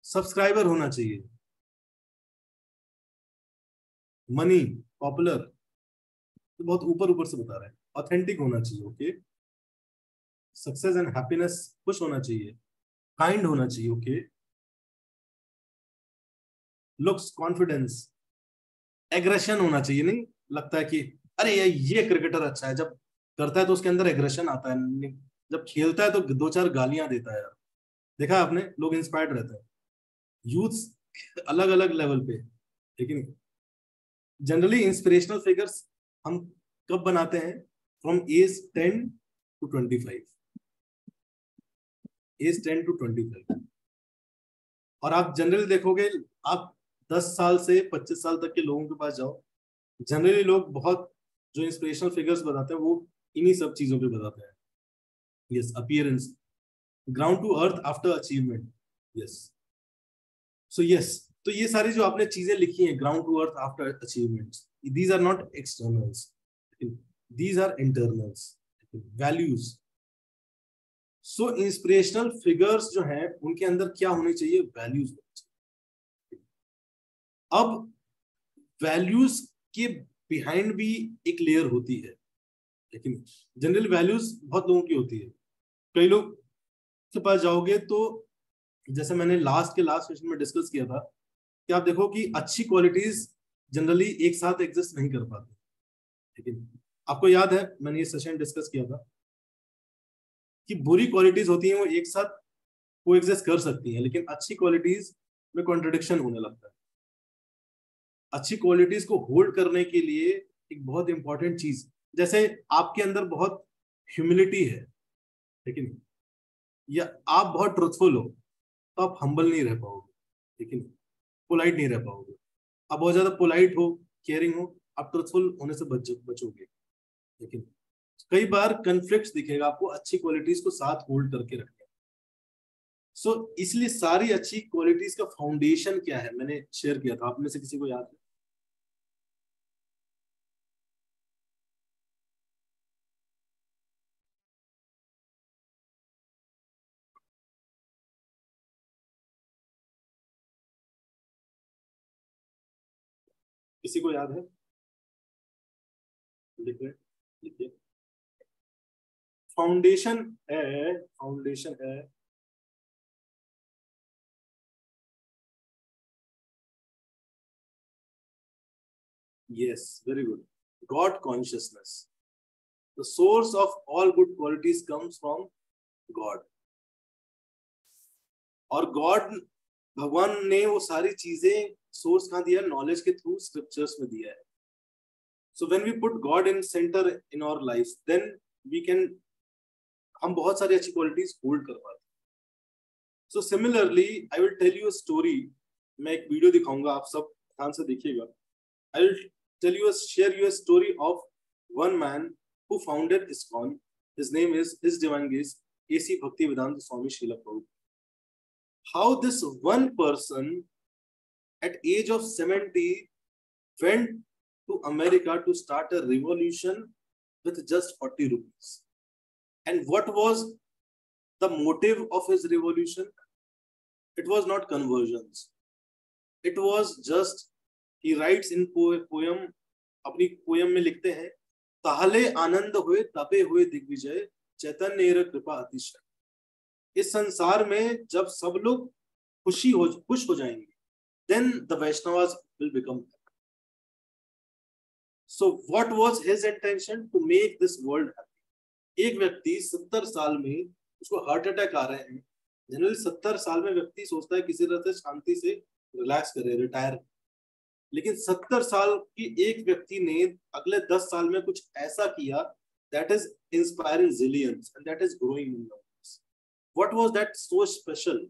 सब्सक्राइबर होना चाहिए, मनी, पॉपुलर, तो बहुत ऊपर ऊपर से बता रहे हैं। ऑथेंटिक होना चाहिए, ओके। सक्सेस एंड हैप्पीनेस, खुश होना चाहिए, काइंड होना चाहिए, ओके। लुक्स, कॉन्फिडेंस, एग्रेशन होना चाहिए, नहीं लगता है कि अरे ये क्रिकेटर अच्छा है, जब करता है तो उसके अंदर एग्रेशन आता है, जब खेलता है तो दो चार गालियां देता है यार। देखा है आपने, लोग इंस्पायर्ड रहते हैं, यूथ अलग अलग लेवल पे। लेकिन जनरली इंस्पिरेशनल फिगर्स हम कब बनाते हैं? From age 10 to 25, age 10 to 25। और आप जनरली देखोगे, आप 10 साल से 25 साल तक के लोगों के पास जाओ, जनरली लोग बहुत जो इंस्पिरेशनल फिगर्स बताते हैं वो इन्हीं सब चीजों पे बताते हैं। Yes, appearance, ground to earth after achievement. Yes, so yes, तो ये सारी जो आपने चीजें लिखी हैं, ground to earth after achievements, these are not externals, these are internals, values. So inspirational figures जो हैं उनके अंदर क्या होनी चाहिए? वैल्यूज होनी चाहिए। अब वैल्यूज के बिहाइंड भी एक लेयर होती है, लेकिन जनरल वैल्यूज बहुत लोगों की होती है। कई लोग के पास जाओगे तो, जैसे मैंने लास्ट सेशन में डिस्कस किया था, कि आप देखो कि अच्छी क्वालिटीज जनरली एक साथ एग्जिस्ट नहीं कर पाती। लेकिन आपको याद है, मैंने ये सेशन डिस्कस किया था कि बुरी क्वालिटीज होती हैं वो एक साथ को एग्जिस्ट कर सकती हैं, लेकिन अच्छी क्वालिटीज में कॉन्ट्रडिक्शन होने लगता है। अच्छी क्वालिटीज को होल्ड करने के लिए एक बहुत इंपॉर्टेंट चीज, जैसे आपके अंदर बहुत ह्यूमिलिटी है, लेकिन या आप बहुत ट्रुथफुल हो, तो आप हम्बल नहीं रह पाओगे, लेकिन पोलाइट नहीं रह पाओगे। आप बहुत ज्यादा पोलाइट हो, केयरिंग हो, आप ट्रुथफुल होने से बचोगे। लेकिन कई बार कन्फ्लिक्ट दिखेगा आपको अच्छी क्वालिटीज को साथ होल्ड करके रखने। सो इसलिए सारी अच्छी क्वालिटीज का फाउंडेशन क्या है, मैंने शेयर किया था, आप में से किसी को याद है? किसी को याद है? लिखिए, लिखिए। फाउंडेशन है, फाउंडेशन है। Yes, very good. God consciousness, the source of all good qualities comes from God. और गॉड, भगवान ने वो सारी चीजें सोर्स कहाँ दिया? नॉलेज के थ्रू स्क्रिप्चर्स में दिया है। So when we put God in centre in our life, then we can, हम बहुत सारी अच्छी क्वालिटीज होल्ड कर पाते हैं। So similarly I will tell you a story. मैं एक वीडियो दिखाऊंगा, आप सब ध्यान से देखिएगा। I will tell you, share you a story of one man who founded ISKCON. His name is His Divine Grace A.C. Bhaktivedanta Swami Srila Prabhupada. How this one person at age of 70 went to America to start a revolution with just 40 rupees. And what was the motive of his revolution? It was not conversions. It was just, he writes in poem, अपनी poem में लिखते हैं, ताहले आनंद हुए तपे हुए दिग्विजय, चैतन्य कृपा अतिशय। इस संसार में जब सब लोग खुश हो जाएंगे, then the Vaishnavas will become. So what was his intention? To make this world happy. एक व्यक्ति 70 साल में उसको हार्ट अटैक आ रहे हैं। जनरली 70 साल में व्यक्ति सोचता है किसी तरह से शांति से रिलैक्स करे, रिटायर। लेकिन 70 साल की एक व्यक्ति ने अगले 10 साल में कुछ ऐसा किया that is inspiring zillions and that is growing in numbers. What was that so special?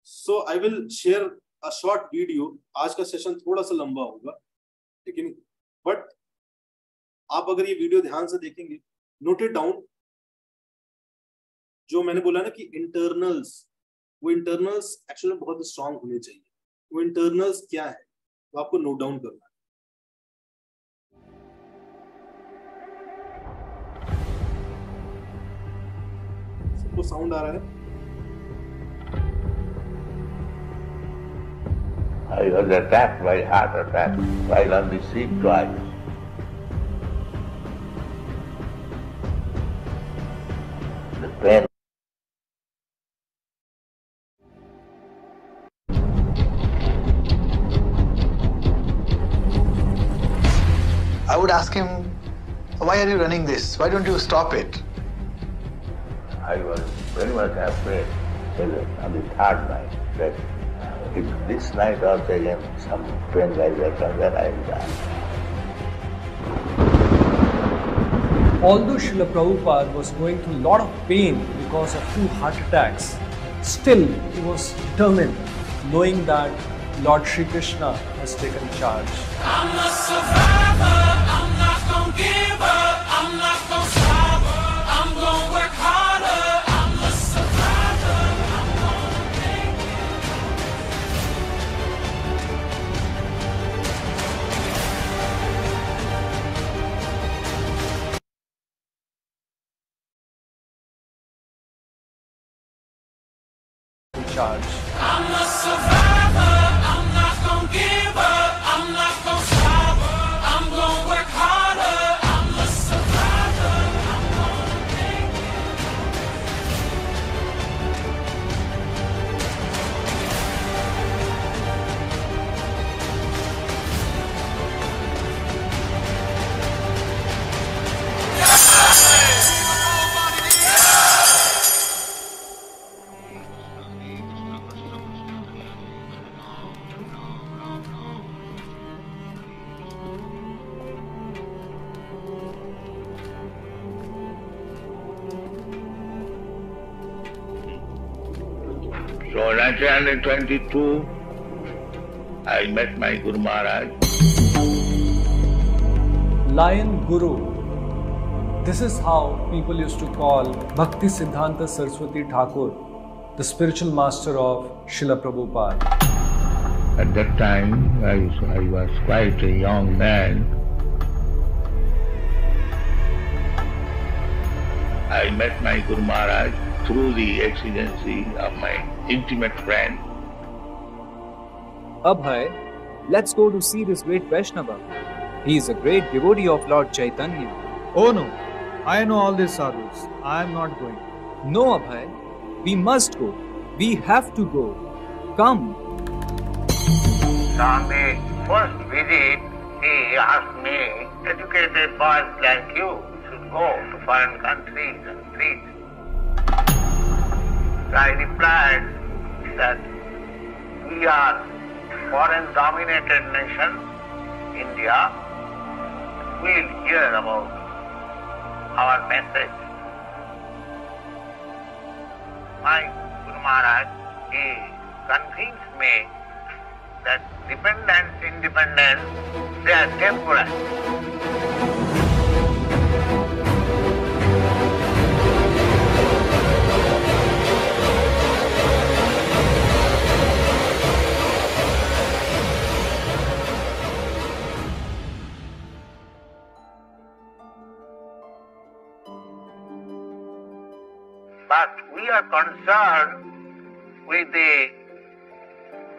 So I will share a short video. आज का सेशन थोड़ा सा लंबा होगा, लेकिन बट आप अगर ये वीडियो ध्यान से देखेंगे, नोट इट डाउन। जो मैंने बोला ना कि इंटरनल्स, वो इंटरनल्स एक्चुअली में बहुत स्ट्रांग होने चाहिए। वो इंटरनल्स क्या है तो आपको नोट डाउन करना है। सबको साउंड आ रहा है? I was attacked by heart attack while on the sea twice. The pain. I would ask him, why are you running this? Why don't you stop it? I was very much afraid on the third night that if this night also again some pain like that comes, then I will die. Although Srila Prabhupada was going through a lot of pain because of 2 heart attacks, still he was determined, knowing that Lord Shri Krishna has taken charge. I'm a survivor, I'm not gonna give up, I'm not gonna stop, I'm gonna work harder, I'm a survivor, I'm gonna make In charge. I'm a survivor, I'm not gonna give up, I'm not gonna stop, I'm gonna work harder, I'm a survivor, I'm gonna make So 1922, I met my Guru Maharaj. Lion Guru. This is how people used to call Bhakti Siddhanta Saraswati Thakur, the spiritual master of Srila Prabhupada. At that time, I was quite a young man. I met my Guru Maharaj through the exigency of my intimate friend. Abhay, let's go to see this great Vaishnava. He is a great devotee of Lord Chaitanya. Oh no, I know all these sadhus. I am not going. No, Abhay, we must go. We have to go. Come. On the first visit, he asked me, educated boys like you should go to foreign countries and preach. So I replied that we are foreign-dominated nation, India. We'll hear about our message. My Guru Maharaj, he convinced me that dependence, independence, they are temporary. But we are concerned with the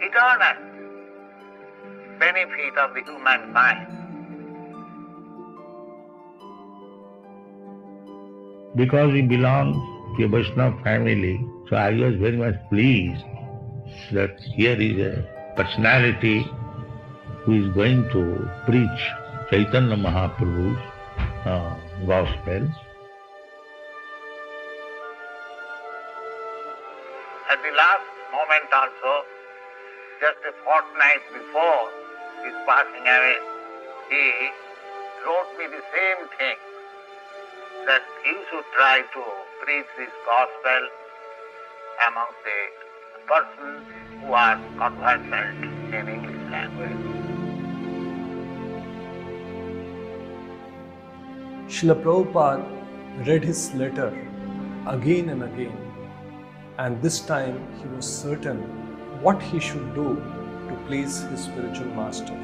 eternal benefit of the humankind. Because he belongs to a Vaishnava family, so I was very much pleased that here is a personality who is going to preach Chaitanya Mahaprabhu's gospel. At the last moment also, just a fortnight before his passing away, he wrote me the same thing, that he should try to preach this gospel among the persons who are conversant in English language. Srila Prabhupada read his letter again and again, and this time he was certain what he should do to please his spiritual master.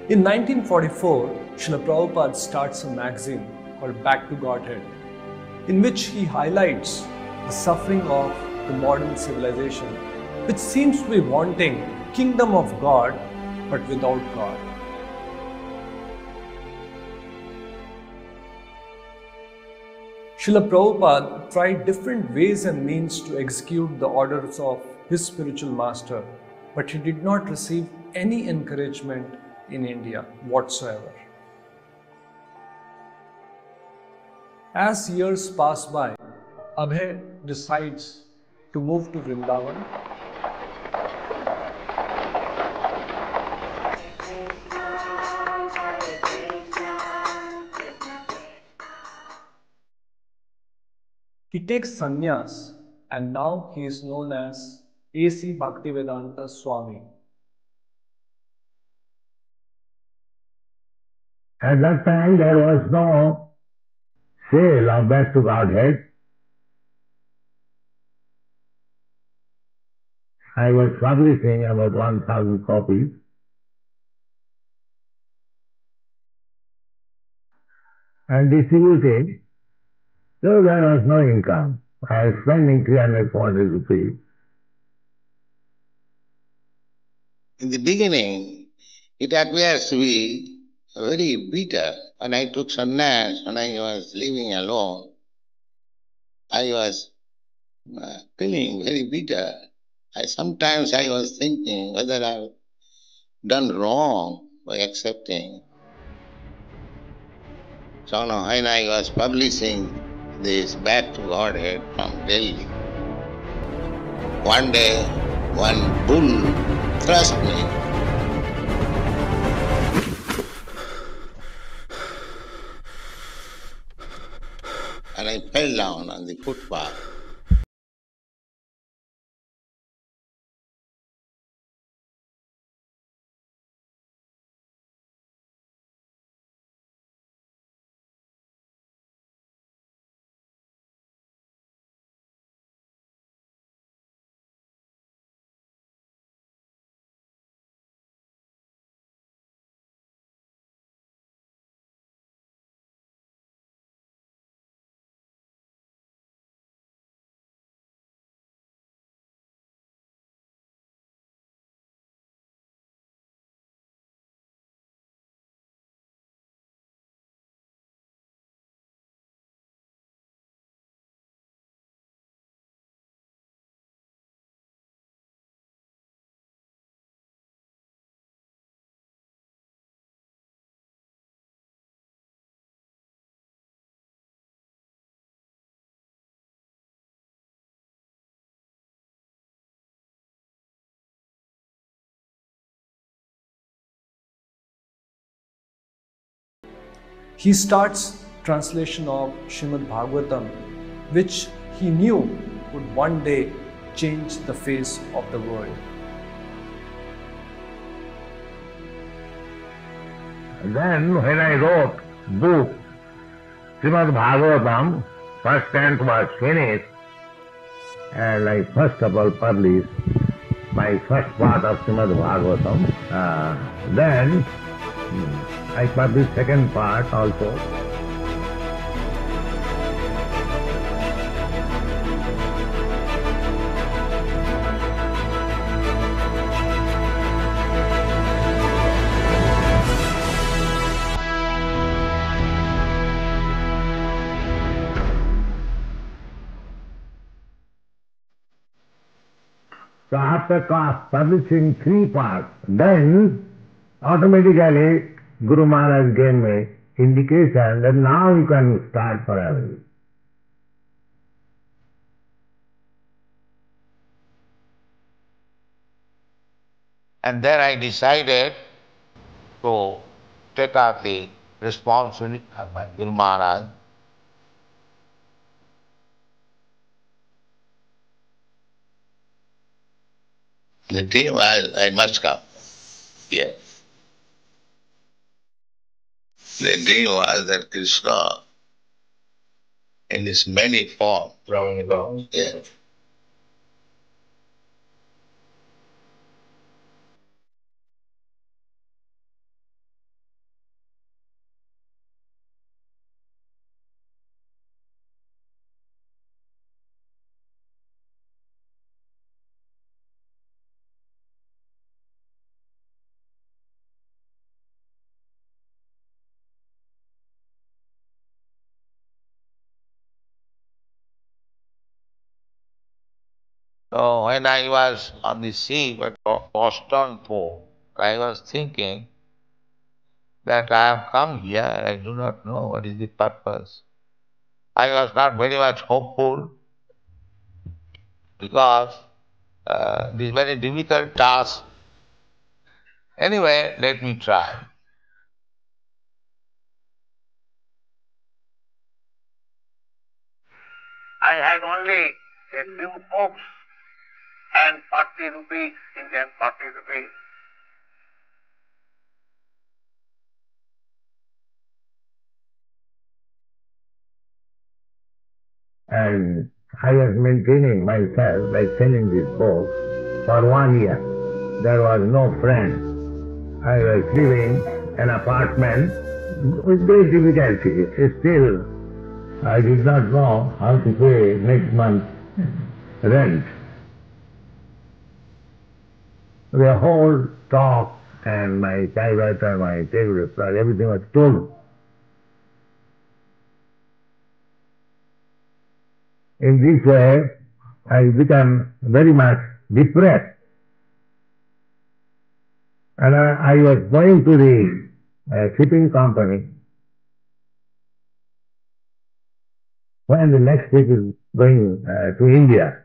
In 1944, Srila Prabhupada starts a magazine called Back to Godhead, in which he highlights the suffering of the modern civilization, which seems to be wanting kingdom of God but without God. Srila Prabhupada tried different ways and means to execute the orders of his spiritual master, but he did not receive any encouragement in India whatsoever. As years pass by, Abhay decides to move to Vrindavan. He takes sannyas and now he is known as A.C. Bhaktivedanta Swami. At that time there was no sale of Back to Godhead. I was publishing about 1,000 copies. And distributed, so there was no income. I was spending 300, 400 rupees. In the beginning, it appears to be very bitter. When I took sannyas, when I was living alone, I was feeling very bitter. Sometimes I was thinking whether I've done wrong by accepting. So now when I was publishing this Back to Godhead from Delhi, one day one bull thrust me. And I fell down on the footpath. He starts translation of Srimad Bhagavatam, which he knew would one day change the face of the world. Then when I wrote book Srimad Bhagavatam, first tenth was finished, and I first of all published my first part of Srimad Bhagavatam. Then I published second part also. So after publishing three parts, then automatically Guru Maharaj gave me indication that now you can start forever. And then I decided to take up the responsibility of my Guru Maharaj. The day was, I must come. Yes. The day was that Krishna, in his many forms, yes, So when I was on the sea at Boston Port, I was thinking that I have come here, I do not know what is the purpose. I was not very much hopeful because it is very difficult task. Anyway, let me try. I had only a few books and 40 rupees, Indian 40 rupees. And I was maintaining myself by selling these books for 1 year. There was no friend. I was living in an apartment with great difficulty. Still, I did not know how to pay next month's rent. The whole stock and my typewriter, my table, everything was stolen. In this way, I became very much depressed. And I was going to the shipping company when the next ship is going to India.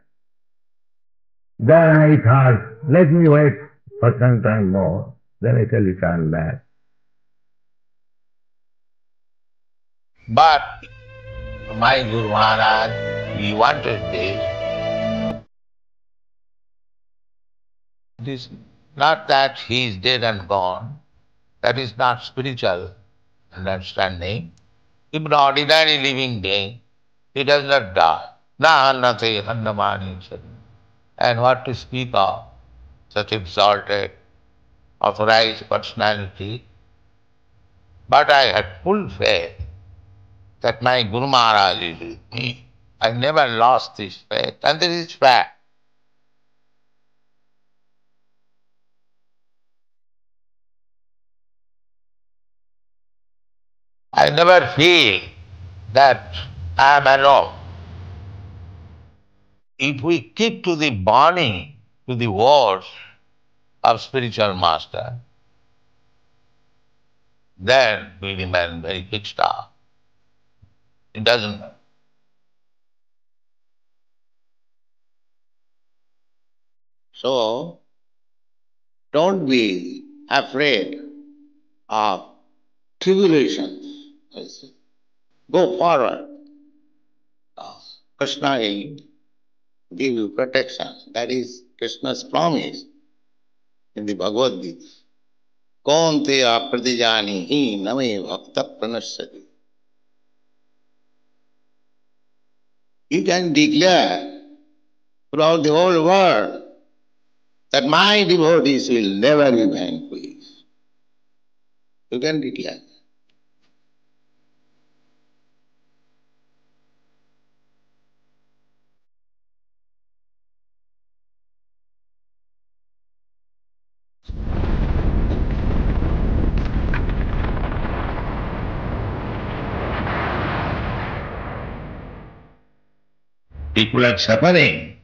Then I thought, let me wait for some time more, then I shall return back. But my Guru Maharaj, he wanted this. It is not that he is dead and gone. That is not spiritual understanding. If an ordinary living being, he does not die. Nahannate handamani. And what to speak of such exalted, authorized personality? But I had full faith that my Guru Maharaj is with me. I never lost this faith, and this is fact. I never feel that I am alone. If we keep to the burning, to the words of spiritual master, then we remain very fixed up. It doesn't. So, don't be afraid of tribulations. Go forward. Krishna will give you protection. That is Krishna's promise in the Bhagavad Gita. Kaunteya pratijanihi name bhakta pranasati. You can declare throughout the whole world that my devotees will never be vanquished. You can declare. People are suffering.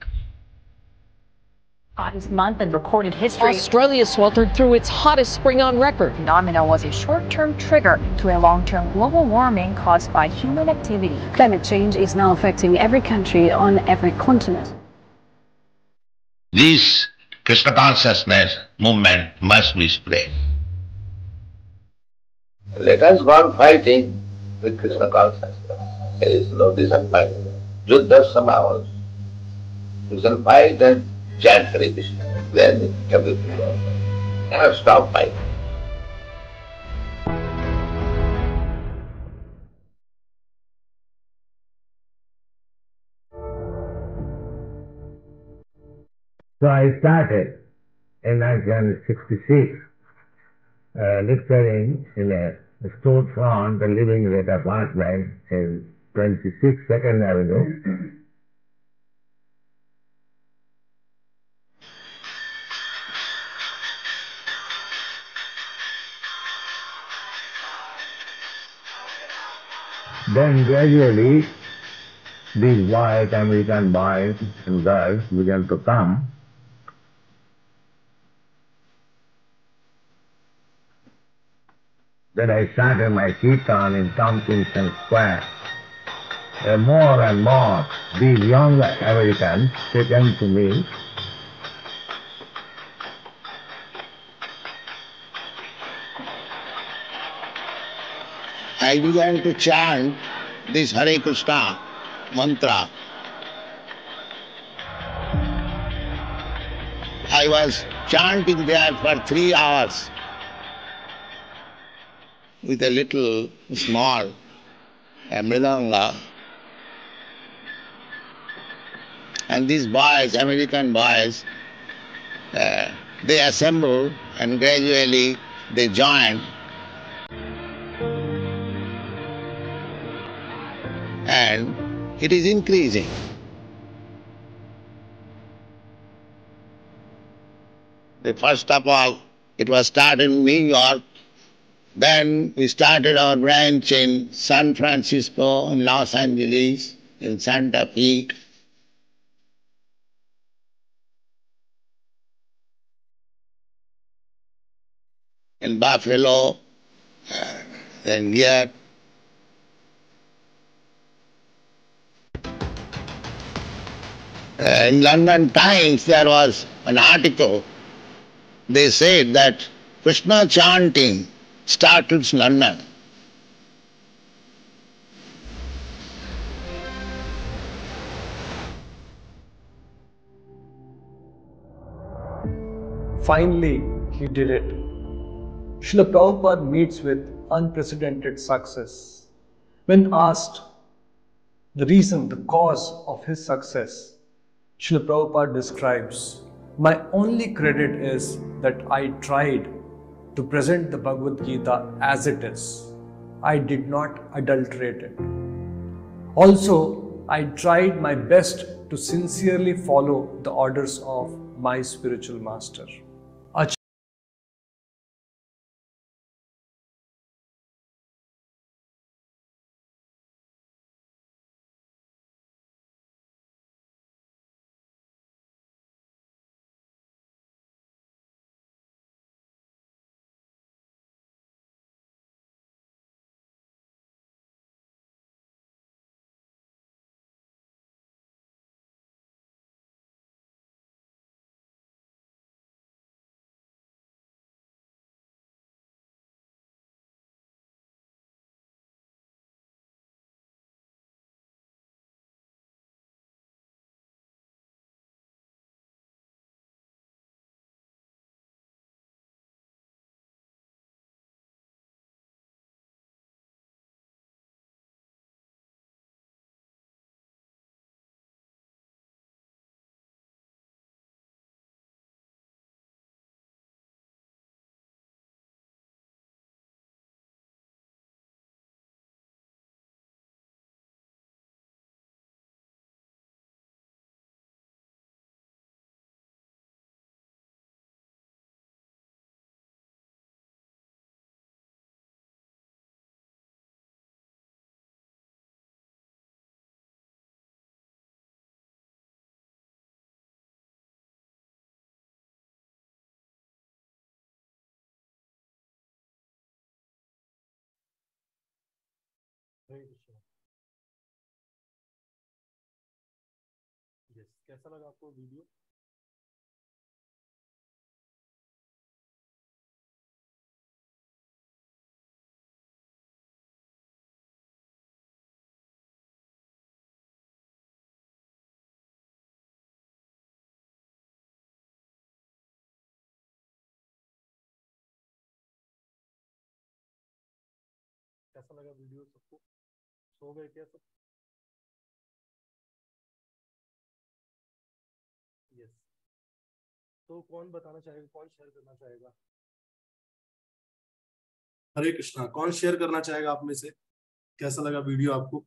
Hottest month in recorded history. Australia sweltered through its hottest spring on record. Phenomena was a short-term trigger to a long-term global warming caused by human activity. Climate change is now affecting every country on every continent. This Krishna consciousness movement must be spread. Let us go on fighting with Krishna consciousness. There is no disappointment. Juddha samavas. You can fight and chant Hare Krishna. Then everything goes. Never stop fighting. So I started in 1966 lecturing in a storefront and living in that apartment in 26 Second Avenue. Then gradually these boys, American boys and girls began to come. Then I started my kirtan in Tompkinson Square. More and more these young Americans came to me. I began to chant this Hare Krishna mantra. I was chanting there for 3 hours with a little small mridanga. And these boys, American boys, they assembled and gradually they joined. And it is increasing. First of all, it was started in New York. Then we started our branch in San Francisco, in Los Angeles, in Santa Fe. In Buffalo, then here. In London Times there was an article. They said that Krishna chanting startles London. Finally, he did it. Srila Prabhupada meets with unprecedented success. When asked the reason, the cause of his success, Srila Prabhupada describes, "My only credit is that I tried to present the Bhagavad Gita as it is. I did not adulterate it. Also, I tried my best to sincerely follow the orders of my spiritual master." कैसा लगा आपको video? कैसा लगा video सबको? सो गए क्या सब? Yes. तो कौन बताना चाहेगा, कौन शेयर करना चाहेगा? हरे कृष्णा, कौन शेयर करना चाहेगा आप में से? कैसा लगा वीडियो आपको?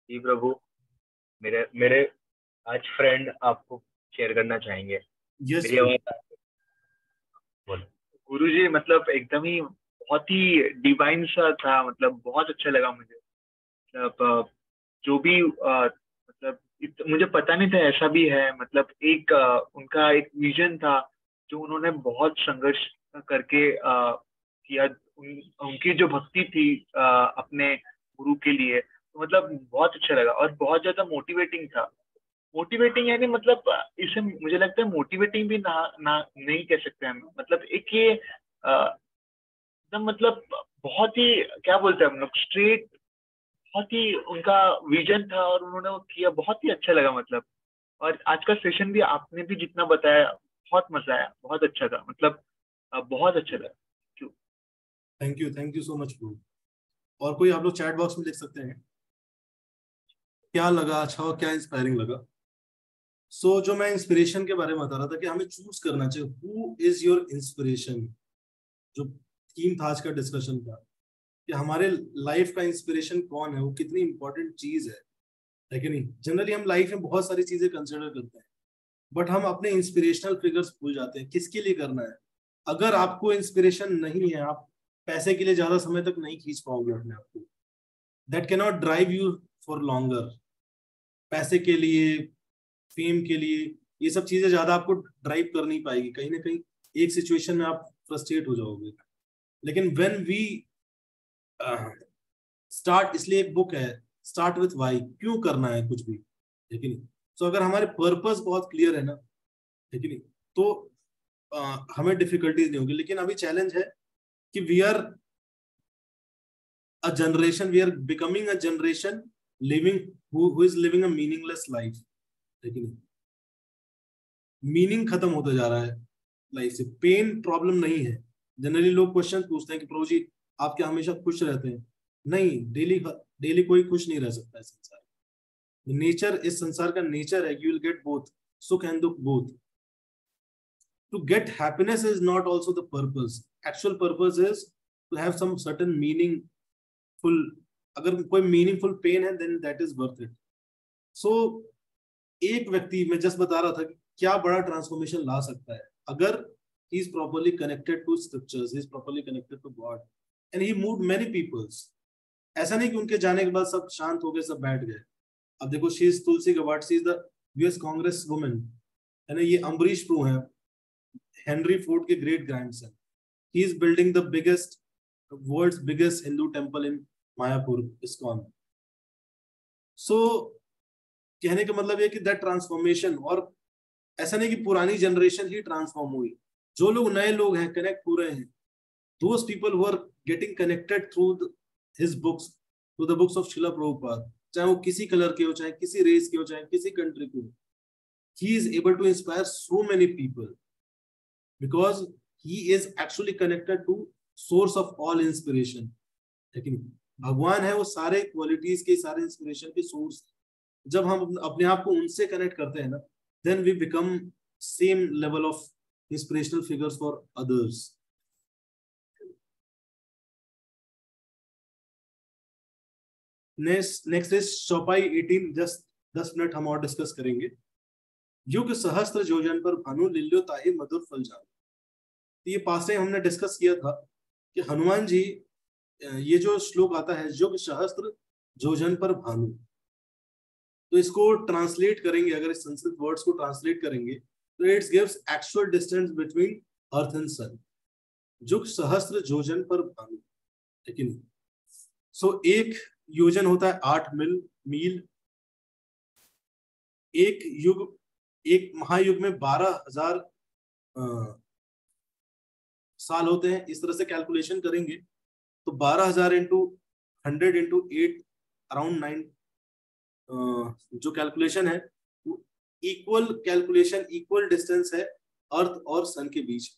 जी प्रभु, मेरे मेरे आज फ्रेंड आपको शेयर करना चाहेंगे। यस मेरी आवाज बोलो। गुरुजी मतलब एकदम ही बहुत ही डिवाइन सा था, मतलब बहुत अच्छा लगा मुझे। मतलब जो भी मतलब मुझे पता नहीं था ऐसा भी है। मतलब एक उनका एक विजन था जो उन्होंने बहुत संघर्ष करके किया। उनकी जो भक्ति थी अपने गुरु के लिए, तो मतलब बहुत अच्छा लगा और बहुत ज्यादा मोटिवेटिंग था। मोटिवेटिंग यानी मतलब इसे मुझे लगता है मोटिवेटिंग भी ना ना नहीं कह सकते हम। मतलब एक ये एकदम मतलब बहुत ही क्या बोलते हैं हम लोग, स्ट्रेट, बहुत ही उनका विजन था और उन्होंने वो किया, बहुत ही अच्छा लगा मतलब। और आज का सेशन भी आपने भी जितना बताया बहुत मजा आया, बहुत अच्छा था मतलब, बहुत अच्छा लगा। Thank you so much bro. और कोई आप लोग चैट बॉक्स में लिख सकते हैं क्या लगा अच्छा और क्या इंस्पायरिंग लगा। सो जो मैं इंस्पिरेशन के बारे में बता रहा था कि हमें चूज करना चाहिए हु इज योर इंस्पिरेशन। जो थीम था आज का डिस्कशन का कि हमारे लाइफ का इंस्पिरेशन कौन है, वो कितनी इंपॉर्टेंट चीज है कि नहीं। जनरली हम लाइफ में बहुत सारी चीजें कंसिडर करते हैं बट हम अपने इंस्पिरेशनल फिगर्स भूल जाते हैं किसके लिए करना है। अगर आपको इंस्पिरेशन नहीं है, आप पैसे के लिए ज्यादा समय तक नहीं खींच पाओगे अपने आप को। That can not drive you for longer. पैसे के लिए, फेम के लिए, ये सब चीजें ज्यादा आपको ड्राइव कर नहीं पाएगी। कहीं ना कहीं एक सिचुएशन में आप फ्रस्ट्रेट हो जाओगे। लेकिन व्हेन वी स्टार्ट, इसलिए एक बुक है स्टार्ट विथ वाई, क्यों करना है कुछ भी, ठीक है नहीं। तो अगर हमारे पर्पस बहुत क्लियर है ना, ठीक है नहीं, तो हमें डिफिकल्टीज नहीं होगी। लेकिन अभी चैलेंज है कि we are a generation, we are becoming a generation living who is living a meaningless life, ठीक है नहीं। मीनिंग खत्म होता जा रहा है लाइफ से। पेन प्रॉब्लम नहीं है। जनरली लोग क्वेश्चन पूछते हैं कि प्रभु जी आप क्या हमेशा खुश रहते हैं? नहीं, डेली डेली कोई खुश नहीं रह सकता है संसार। नेचर, इस संसार का नेचर है, यू विल गेट बोथ, सुख एंड दुख both. To get happiness is not also the purpose. Actual purpose is to have some certain meaningful. अगर कोई मीनिंगफुल पेन है then that is worth it. So एक व्यक्ति, मैं just बता रहा था कि क्या बड़ा ट्रांसफॉर्मेशन ला सकता है अगर he is properly connected to scriptures, he is properly connected to God, and he moved many peoples. ऐसा नहीं कि उनके जाने के बाद सब शांत हो गए, सब बैठ गए। अब देखो, she is Tulsi Gabbard, she is the US Congress women, है ना। ये अम्बरीश प्रू हैं, हेनरी फोर्ड के great grandson. He is building the biggest, world's biggest Hindu temple in Mayapur, ISKCON. So कहने का मतलब ये कि दैट ट्रांसफॉर्मेशन, और ऐसा नहीं कि पुरानी जनरेशन ही ट्रांसफॉर्म हुई, जो लोग नए लोग हैं कनेक्ट हो रहे हैं, those people who are getting connected through his books, through the books of Srila Prabhupada, चाहे वो किसी कलर के हो, चाहे किसी रेस के हो, चाहे किसी कंट्री के हो, he is able to inspire so many people because he is actually connected to source of all inspiration। लेकिन भगवान है वो सारे क्वालिटीज के, सारे इंस्पिरेशन के सोर्स। जब हम अपने आप को उनसे कनेक्ट करते हैं ना, then we become same level of inspirational figures for others। Next is चौपाई 18। जस्ट 10 मिनट हम और डिस्कस करेंगे। युग सहस्त्र योजन पर भानु लिल्यो ताहि मधुर फल जान। ये पास टाइम हमने डिस्कस किया था कि हनुमान जी, ये जो श्लोक आता है युग सहस्त्र योजन पर भानु, तो इसको ट्रांसलेट करेंगे, अगर इस संस्कृत वर्ड्स को ट्रांसलेट करेंगे तो it gives actual distance between earth and sun. युग सहस्त्र योजन पर भानु, ठीक है। सो एक योजन होता है 8 मील। एक युग, एक महायुग में 12,000 साल होते हैं। इस तरह से कैलकुलेशन करेंगे तो 12,000 इंटू 100 इंटू 8 अराउंड 9, जो कैलकुलेशन है वो इक्वल कैलकुलेशन, इक्वल डिस्टेंस है अर्थ और सन के बीच।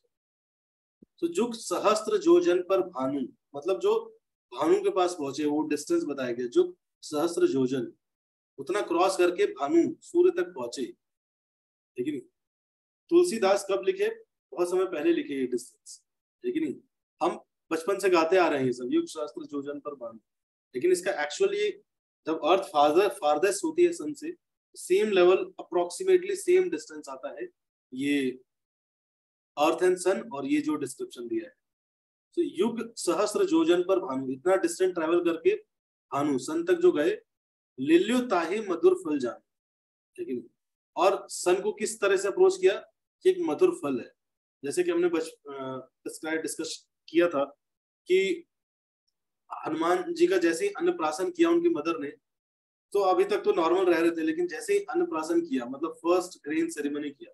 तो युग सहस्त्र योजन पर भानु, मतलब जो भानु के पास पहुंचे, वो डिस्टेंस बताया गया, युग सहस्त्र योजन, उतना क्रॉस करके भानु सूर्य तक पहुंचे, ठीक है। तुलसीदास कब लिखे? बहुत समय पहले लिखे ये डिस्टेंस, ठीक है। हम बचपन से गाते आ रहे हैं ये सब, युग सहस्त्र योजन पर भानु। लेकिन इसका एक्चुअली जब अर्थ फारदेस्ट होती है सन से, same level, approximately same distance आता है ये अर्थ एंड सन, और ये जो डिस्क्रिप्शन दिया है। तो युग सहस्र योजन पर भानु, इतना डिस्टेंस ट्रैवल करके भानु सन तक जो गए, लिल्यो ताहि मधुर फल जान, ठीक है। और सन को किस तरह से अप्रोच किया कि एक मधुर फल है, जैसे कि हमने डिस्कस किया था कि हनुमान जी का जैसे ही अन्नप्राशन किया उनकी मदर ने, तो अभी तक तो नॉर्मल रह रहे थे, लेकिन जैसे ही अन्नप्राशन किया, मतलब फर्स्ट ग्रेन सेरेमनी किया,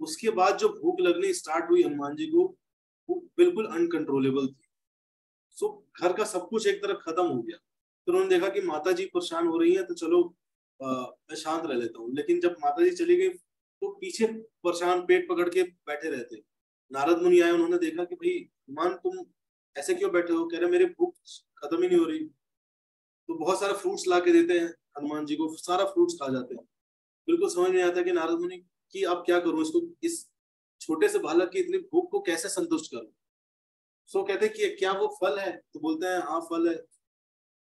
उसके बाद जो भूख लगनी स्टार्ट हुई हनुमान जी को, वो बिल्कुल अनकंट्रोलेबल थी। सो घर का सब कुछ एक तरफ खत्म हो गया। तो उन्होंने देखा कि माता जी परेशान हो रही हैं, तो चलो मैं शांत रह लेता हूँ। लेकिन जब माता जी चली गई तो पीछे परेशान पेट पकड़ के बैठे रहते। नारद मुनि आए, उन्होंने देखा कि भाई हनुमान तुम ऐसे क्यों बैठे हो? कह रहे मेरे भूख खत्म ही नहीं हो रही। तो बहुत सारा फ्रूट्स ला के देते हैं हनुमान जी को, सारा फ्रूट्स खा जाते हैं। बिल्कुल समझ नहीं आता कि नारद मुनि कि अब क्या करूं, इसको, इस छोटे से बालक की इतनी भूख को कैसे संतुष्ट करूं। सो कहते हैं कि क्या वो फल है? तो बोलते हैं हाँ फल है।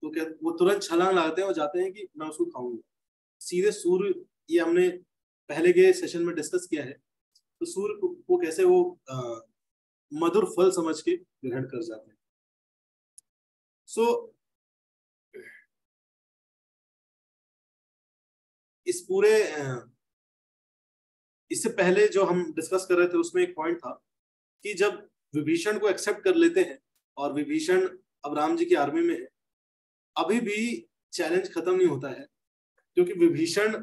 तो कहते वो तुरंत छलांग लगाते हैं और जाते हैं कि मैं उसको खाऊंगा। सीधे सूर्य, ये हमने पहले के सेशन में डिस्कस किया है, तो सूर्य को कैसे वो मधुर फल समझ के ग्रहण कर जाते हैं। सो इस पूरे इससे पहले जो हम डिस्कस कर रहे थे उसमें एक पॉइंट था कि जब विभीषण को एक्सेप्ट कर लेते हैं और विभीषण अब राम जी की आर्मी में है, अभी भी चैलेंज खत्म नहीं होता है, क्योंकि विभीषण,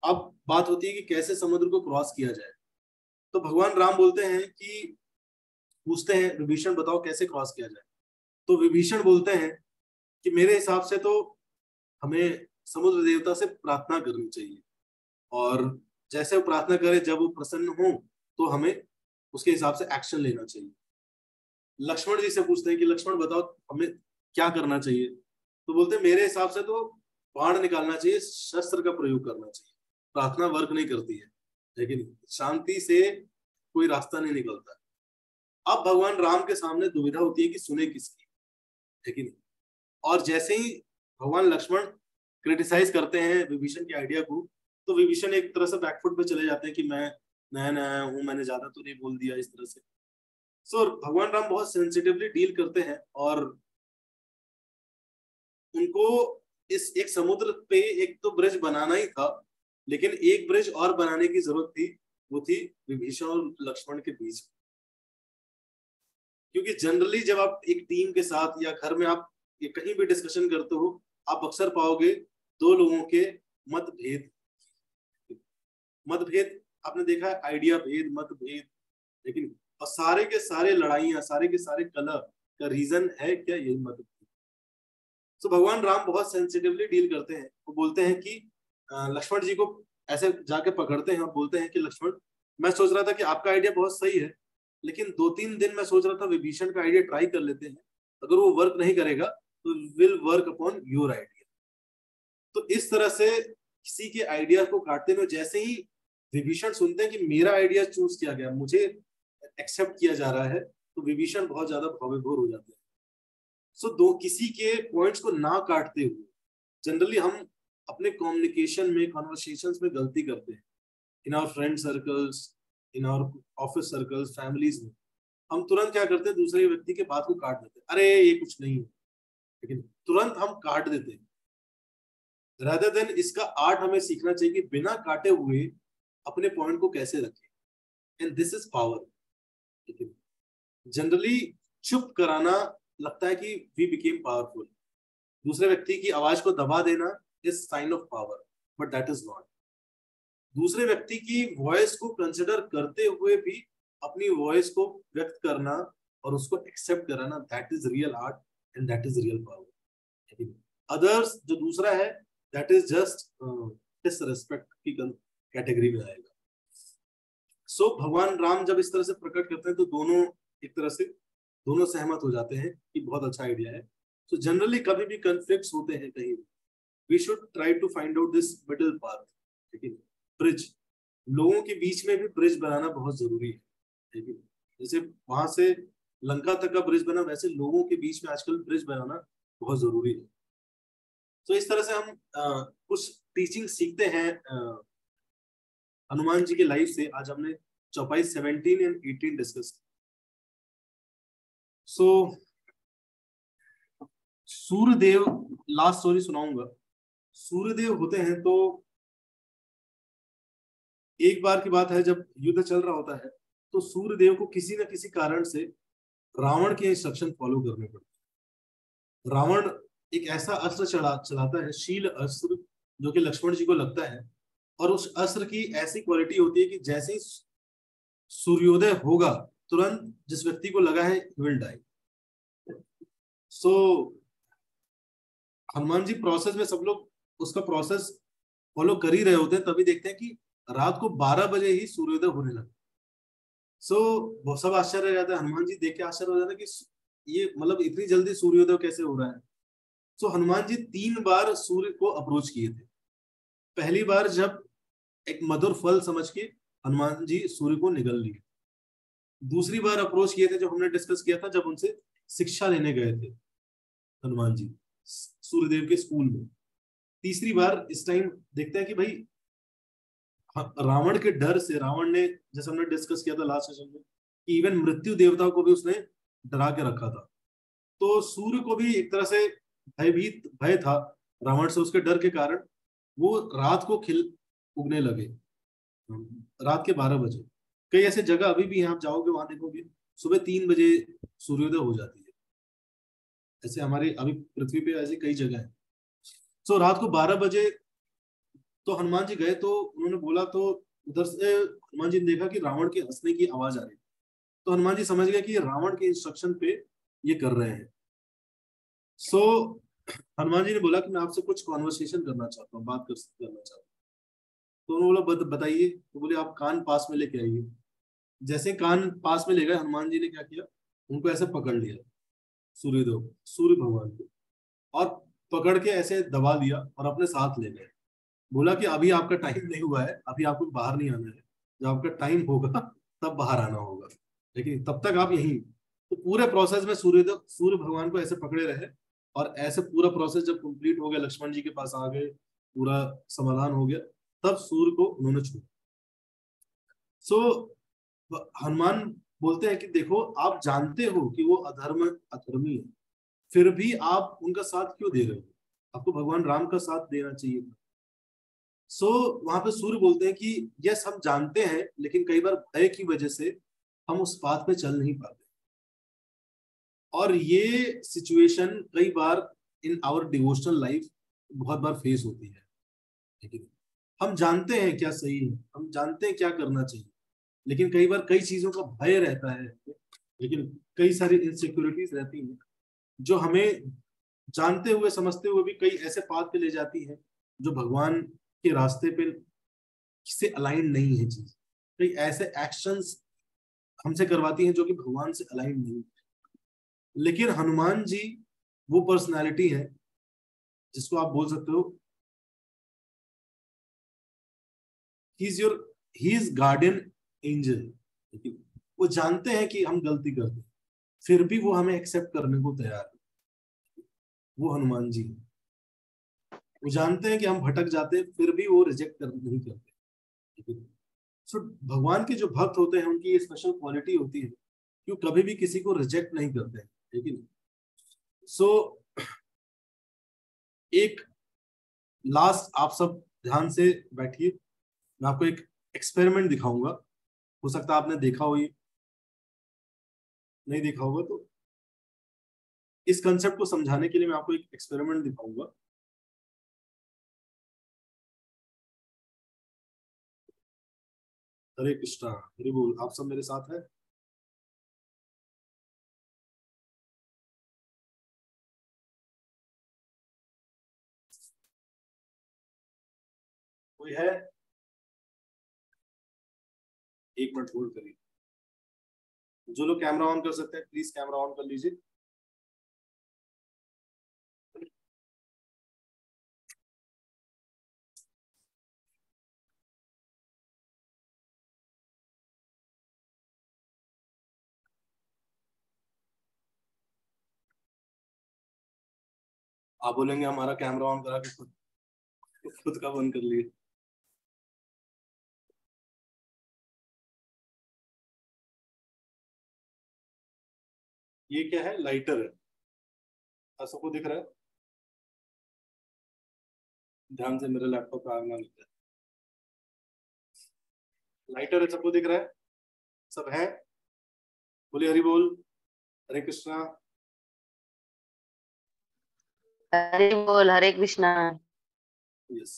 अब बात होती है कि कैसे समुद्र को क्रॉस किया जाए। तो भगवान राम बोलते हैं कि पूछते हैं विभीषण बताओ कैसे क्रॉस किया जाए। तो विभीषण बोलते हैं कि मेरे हिसाब से तो हमें समुद्र देवता से प्रार्थना करनी चाहिए, और जैसे वो प्रार्थना करे, जब वो प्रसन्न हो तो हमें उसके हिसाब से एक्शन लेना चाहिए। लक्ष्मण जी से पूछते हैं कि लक्ष्मण बताओ हमें क्या करना चाहिए। तो बोलते हैं मेरे हिसाब से तो बाण निकालना चाहिए, शस्त्र का प्रयोग करना चाहिए, प्रार्थना वर्क नहीं करती है, लेकिन शांति से कोई रास्ता नहीं निकलता। अब भगवान राम के सामने दुविधा होती है कि सुने किसकी, लेकिन और जैसे ही भगवान लक्ष्मण क्रिटिसाइज करते हैं विभीषण के आइडिया को, तो विभीषण एक तरह से बैकफुट पे चले जाते हैं कि मैं नया नया हूं, मैंने ज्यादा तो नहीं बोल दिया, इस तरह से। सो भगवान राम बहुत सेंसिटिवली डील करते हैं, और उनको इस एक समुद्र पे एक तो ब्रिज बनाना ही था, लेकिन एक ब्रिज और बनाने की जरूरत थी, वो थी विभीषण और लक्ष्मण के बीच। क्योंकि जनरली जब आप एक टीम के साथ या घर में आप ये कहीं भी डिस्कशन करते हो, आप अक्सर पाओगे दो लोगों के मतभेद आपने देखा है, आइडिया भेद, मतभेद, लेकिन और सारे के सारे लड़ाइयां, सारे के सारे कलह का रीजन है क्या? यही मतभेद। तो भगवान राम बहुत सेंसिटिवली डील करते हैं। वो बोलते हैं कि लक्ष्मण जी को ऐसे जाके पकड़ते हैं और बोलते हैं कि लक्ष्मण, मैं सोच रहा था कि आपका आइडिया बहुत सही है, लेकिन 2-3 दिन मैं सोच रहा था विभीषण का आइडिया ट्राई कर लेते हैं, अगर वो वर्क नहीं करेगा तो will work upon your idea. तो इस तरह से किसी के आइडिया को काटते हुए जैसे ही विभीषण सुनते हैं कि मेरा आइडिया चूज किया गया, मुझे एक्सेप्ट किया जा रहा है, तो विभीषण बहुत ज्यादा भौवेभोर हो जाते हैं। सो दो किसी के पॉइंट्स को ना काटते हुए, जनरली हम अपने कम्युनिकेशन में, कॉन्वर्सेशंस में गलती करते हैं। In our friend circles, in our office circles, families में हम तुरंत क्या करते हैं, दूसरे व्यक्ति के बात को काट देते हैं, अरे ये कुछ नहीं है, लेकिन तुरंत हम काट देते हैं। रादर देन इसका आर्ट हमें सीखना चाहिए कि बिना काटे हुए अपने पॉइंट को कैसे रखें, and this is power. Generally चुप कराना लगता है कि वी बिकेम पावरफुल, दूसरे व्यक्ति की आवाज को दबा देना is sine of power, but that is not. दूसरे व्यक्ति की वॉइस को कंसिडर करते हुए भी अपनी वॉइस को व्यक्त करना और उसको एक्सेप्ट कराना, that is real art and that is real power. Others जो दूसरा है, दैट इज जस्ट डिसरिस्पेक्ट की कैटेगरी में आएगा। सो भगवान राम जब इस तरह से प्रकट करते हैं तो दोनों एक तरह से दोनों सहमत हो जाते हैं कि बहुत अच्छा आइडिया है। तो जनरली कभी भी कॉन्फ्लिक्ट्स होते हैं कहीं, we should try to find out this middle path, ठीक है, ब्रिज। लोगों के बीच में भी ब्रिज बनाना बहुत जरूरी है, ठीक है। जैसे वहां से लंका तक का ब्रिज बना, वैसे लोगों के बीच में आजकल ब्रिज बनाना बहुत जरूरी है। तो इस तरह से हम कुछ टीचिंग सीखते हैं हनुमान जी के लाइफ से। आज हमने चौपाई 17 and 18 discuss. So Suryadev, last story सुनाऊंगा। सूर्यदेव होते हैं तो एक बार की बात है, जब युद्ध चल रहा होता है तो सूर्यदेव को किसी न किसी कारण से रावण के इंस्ट्रक्शन फॉलो करने पड़ते हैं। रावण एक ऐसा अस्त्र चलाता है, शील अस्त्र, जो कि लक्ष्मण जी को लगता है, और उस अस्त्र की ऐसी क्वालिटी होती है कि जैसे ही सूर्योदय होगा तुरंत जिस व्यक्ति को लगा है will die. So Hanuman ji process में, सब लोग उसका प्रोसेस फॉलो कर ही रहे होते हैं, तभी देखते हैं कि रात को 12 बजे ही सूर्योदय होने लगा। वो सब आश्चर्य रह जाता है, हनुमान जी देख के आश्चर्य हो जाता है कि ये मतलब इतनी जल्दी सूर्योदय कैसे हो रहा है। हनुमान जी 3 बार सूर्य को अप्रोच किए थे। पहली बार जब एक मधुर फल समझ के हनुमान जी सूर्य को निगल लिए। दूसरी बार अप्रोच किए थे, जो हमने डिस्कस किया था, जब उनसे शिक्षा लेने गए थे हनुमान जी सूर्यदेव के स्कूल में। तीसरी बार इस टाइम देखते हैं कि भाई रावण के डर से, रावण ने, जैसे हमने डिस्कस किया था लास्ट सेशन में, कि इवन मृत्यु देवता को भी उसने डरा के रखा था। तो सूर्य को भी एक तरह से भय था रावण से, उसके डर के कारण वो रात को उगने लगे, रात के 12 बजे। कई ऐसे जगह अभी भी आप जाओगे वहां देखोगे सुबह 3 बजे सूर्योदय हो जाती है। ऐसे हमारे अभी पृथ्वी पे ऐसी कई जगह है। रात को 12 बजे तो हनुमान जी गए, तो उन्होंने बोला, तो उधर से हनुमान जी ने देखा कि रावण के हंसने की आवाज आ रही। तो हनुमान जी समझ गए कि रावण के इंस्ट्रक्शन पे ये कर रहे हैं। हनुमान जी ने बोला कि मैं आपसे कुछ कॉन्वर्सेशन करना चाहता हूँ, बात करना चाहता हूँ। तो उन्होंने बोला बताइए। तो बोले आप कान पास में लेके आइए। जैसे कान पास में ले गए, हनुमान जी ने क्या किया, उनको ऐसे पकड़ लिया, सूर्य भगवान को, और पकड़ के ऐसे दबा दिया और अपने साथ ले गए। बोला कि अभी आपका टाइम नहीं हुआ है, अभी आपको बाहर नहीं आना है, जब आपका टाइम होगा तब बाहर आना होगा, लेकिन तब तक आप यहीं। तो पूरे प्रोसेस में सूर्य भगवान को ऐसे पकड़े रहे, और ऐसे पूरा प्रोसेस जब कंप्लीट हो गया, लक्ष्मण जी के पास आ गए, पूरा समाधान हो गया, तब सूर्य को उन्होंने छोड़ा। हनुमान बोलते हैं कि देखो, आप जानते हो कि वो अधर्मी है, फिर भी आप उनका साथ क्यों दे रहे हो? आपको भगवान राम का साथ देना चाहिए था। वहां पे सूर्य बोलते हैं कि यस, हम जानते हैं, लेकिन कई बार भय की वजह से हम उस पाथ पे चल नहीं पाते। और ये सिचुएशन कई बार इन आवर डिवोशनल लाइफ बहुत बार फेस होती है। लेकिन हम जानते हैं क्या सही है, हम जानते हैं क्या करना चाहिए, लेकिन कई बार कई चीजों का भय रहता है, लेकिन कई सारी इनसिक्योरिटीज रहती हैं जो हमें जानते हुए समझते हुए भी कई ऐसे पाथ पे ले जाती है जो भगवान के रास्ते पे से अलाइन नहीं है। चीज कई ऐसे एक्शंस हमसे करवाती हैं जो कि भगवान से अलाइन नहीं है। लेकिन हनुमान जी वो पर्सनालिटी है जिसको आप बोल सकते हो ही इज गार्डियन एंजल। वो जानते हैं कि हम गलती करते हैं, फिर भी वो हमें एक्सेप्ट करने को तैयार है। वो हनुमान जी है। वो जानते हैं कि हम भटक जाते हैं, फिर भी वो रिजेक्ट नहीं करते। भगवान के जो भक्त होते हैं उनकी ये स्पेशल क्वालिटी होती है कि वो कभी भी किसी को रिजेक्ट नहीं करते हैं। लेकिन एक लास्ट, आप सब ध्यान से बैठिए, मैं आपको एक एक्सपेरिमेंट दिखाऊंगा। हो सकता है आपने देखा हो, ये नहीं देखा होगा, तो इस कंसेप्ट को समझाने के लिए मैं आपको एक एक्सपेरिमेंट दिखाऊंगा। हरे कृष्णा, हरि बोल। आप सब मेरे साथ हैं? कोई है? एक मिनट होल्ड करिए। जो लोग कैमरा ऑन कर सकते हैं प्लीज कैमरा ऑन कर लीजिए। आप बोलेंगे हमारा कैमरा ऑन करा के खुद का बंद कर लिए। ये क्या है? लाइटर है। सबको दिख रहा है? ध्यान से, मेरे लैपटॉप पे आग ना लग जाए। लाइटर है, सबको दिख रहा है? सब है? बोलिए हरि बोल, हरे कृष्णा। हरे बोल, हरे कृष्णा। यस,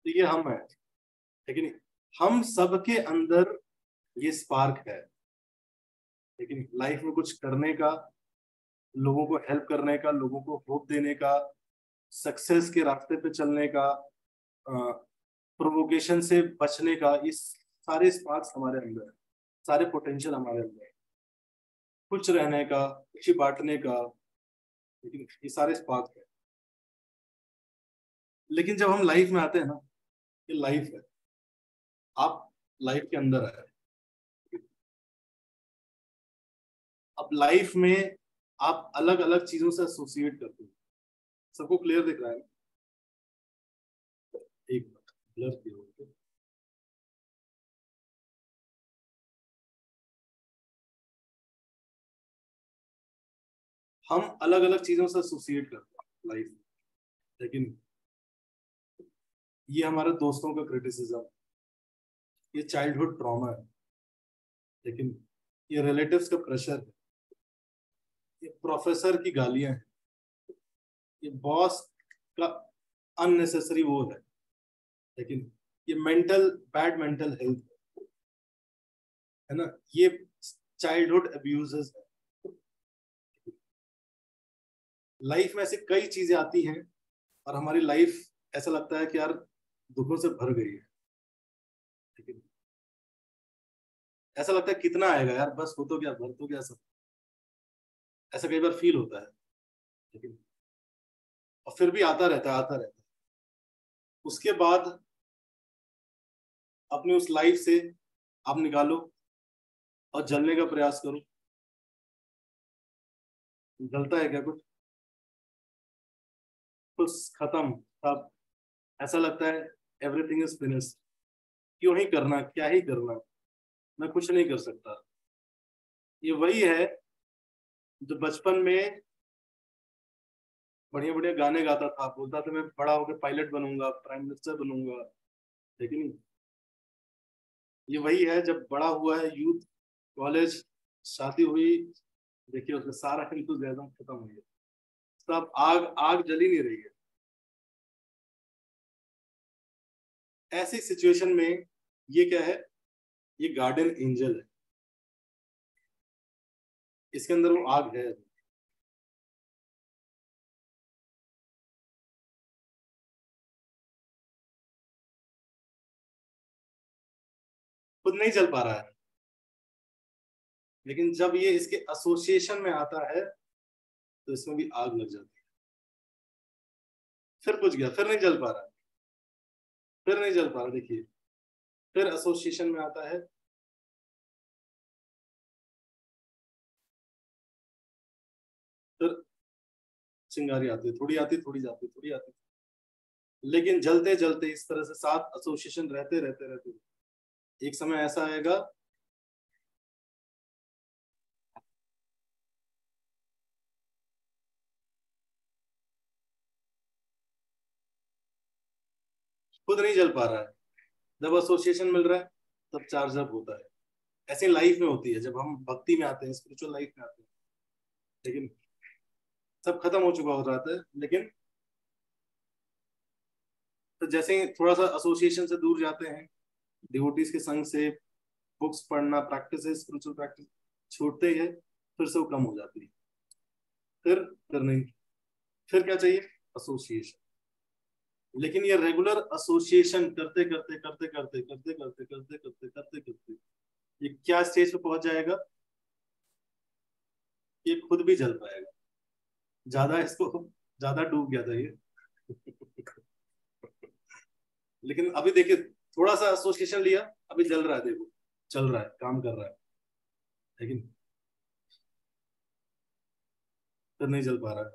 तो ये हम है कि नहीं? हम सबके अंदर ये स्पार्क है, लेकिन लाइफ में कुछ करने का, लोगों को हेल्प करने का, लोगों को होप देने का, सक्सेस के रास्ते पे चलने का, प्रोवोकेशन से बचने का, ये सारे स्पार्क्स हमारे अंदर है, सारे पोटेंशियल हमारे अंदर है। खुश रहने का, खुशी बांटने का, लेकिन ये सारे स्पार्क है। लेकिन जब हम लाइफ में आते हैं ना, ये लाइफ है, आप लाइफ के अंदर है। अब लाइफ में आप अलग अलग चीजों से एसोसिएट करते हैं। सबको क्लियर दिख रहा है? एक ब्लर किया हो। हम अलग अलग चीजों से एसोसिएट करते हैं लाइफ में, लेकिन ये हमारे दोस्तों का क्रिटिसिज्म, ये चाइल्डहुड ट्रॉमा है, लेकिन ये रिलेटिव्स का प्रेशर है, ये प्रोफेसर की गालियां हैं, ये बॉस का अननेसेसरी वो है, लेकिन ये बैड मेंटल हेल्थ है ना, ये चाइल्डहुड अब्यूजेस है। लाइफ में ऐसे कई चीजें आती हैं और हमारी लाइफ ऐसा लगता है कि यार दुखों से भर गई है, लेकिन ऐसा लगता है कितना आएगा यार, बस हो तो क्या, भर तो क्या सब, ऐसा कई बार फील होता है। लेकिन और फिर भी आता रहता है, आता रहता है। उसके बाद अपनी उस लाइफ से आप निकालो और जलने का प्रयास करो। जलता है क्या कुछ? खत्म सब, ऐसा लगता है एवरीथिंग इज फिनिश्ड। क्यों ही करना, क्या ही करना, मैं कुछ नहीं कर सकता। ये वही है जो बचपन में बढ़िया बढ़िया गाने गाता था, बोलता था मैं बड़ा होकर पायलट बनूंगा, प्राइम मिनिस्टर बनूंगा, लेकिन ये वही है जब बड़ा हुआ है, यूथ, कॉलेज, शादी हुई, देखिए उसका सारा एंथुसियाज्म खत्म हो गया, सब आग आग जली नहीं रही है। ऐसी सिचुएशन में ये क्या है? ये गार्डन एंजल है, इसके अंदर वो आग है। खुद नहीं चल पा रहा है, लेकिन जब ये इसके एसोसिएशन में आता है तो इसमें भी आग लग जाती है। फिर कुछ गया, फिर नहीं चल पा रहा है, फिर नहीं चल पा रहा, देखिए फिर एसोसिएशन में आता है, फिर चिंगारी आती है, थोड़ी आती, थोड़ी जाती, थोड़ी आती, लेकिन जलते जलते इस तरह से साथ एसोसिएशन रहते रहते रहते एक समय ऐसा आएगा खुद नहीं जल पा रहा है, जब एसोसिएशन मिल रहा है तब चार्ज अप होता है। ऐसे लाइफ में होती है जब हम भक्ति में आते हैं, स्पिरिचुअल लाइफ में आते हैं, लेकिन सब खत्म हो चुका हो जाता है। लेकिन तो जैसे ही थोड़ा सा एसोसिएशन से दूर जाते हैं, डिवोटीज के संग से, बुक्स पढ़ना, प्रैक्टिस, स्पिरिचुअल प्रैक्टिस छूटते ही है, फिर से वो कम हो जाती है, फिर नहीं, फिर क्या चाहिए? एसोसिएशन। लेकिन ये रेगुलर एसोसिएशन करते करते करते करते करते करते करते करते करते करते ये क्या स्टेज पे पहुंच जाएगा? ये खुद भी जल पाएगा। ज्यादा डूब गया था ये लेकिन अभी देखिए थोड़ा सा एसोसिएशन लिया, अभी जल रहा है, देखो चल रहा है, काम कर रहा है, लेकिन फिर नहीं जल पा रहा है।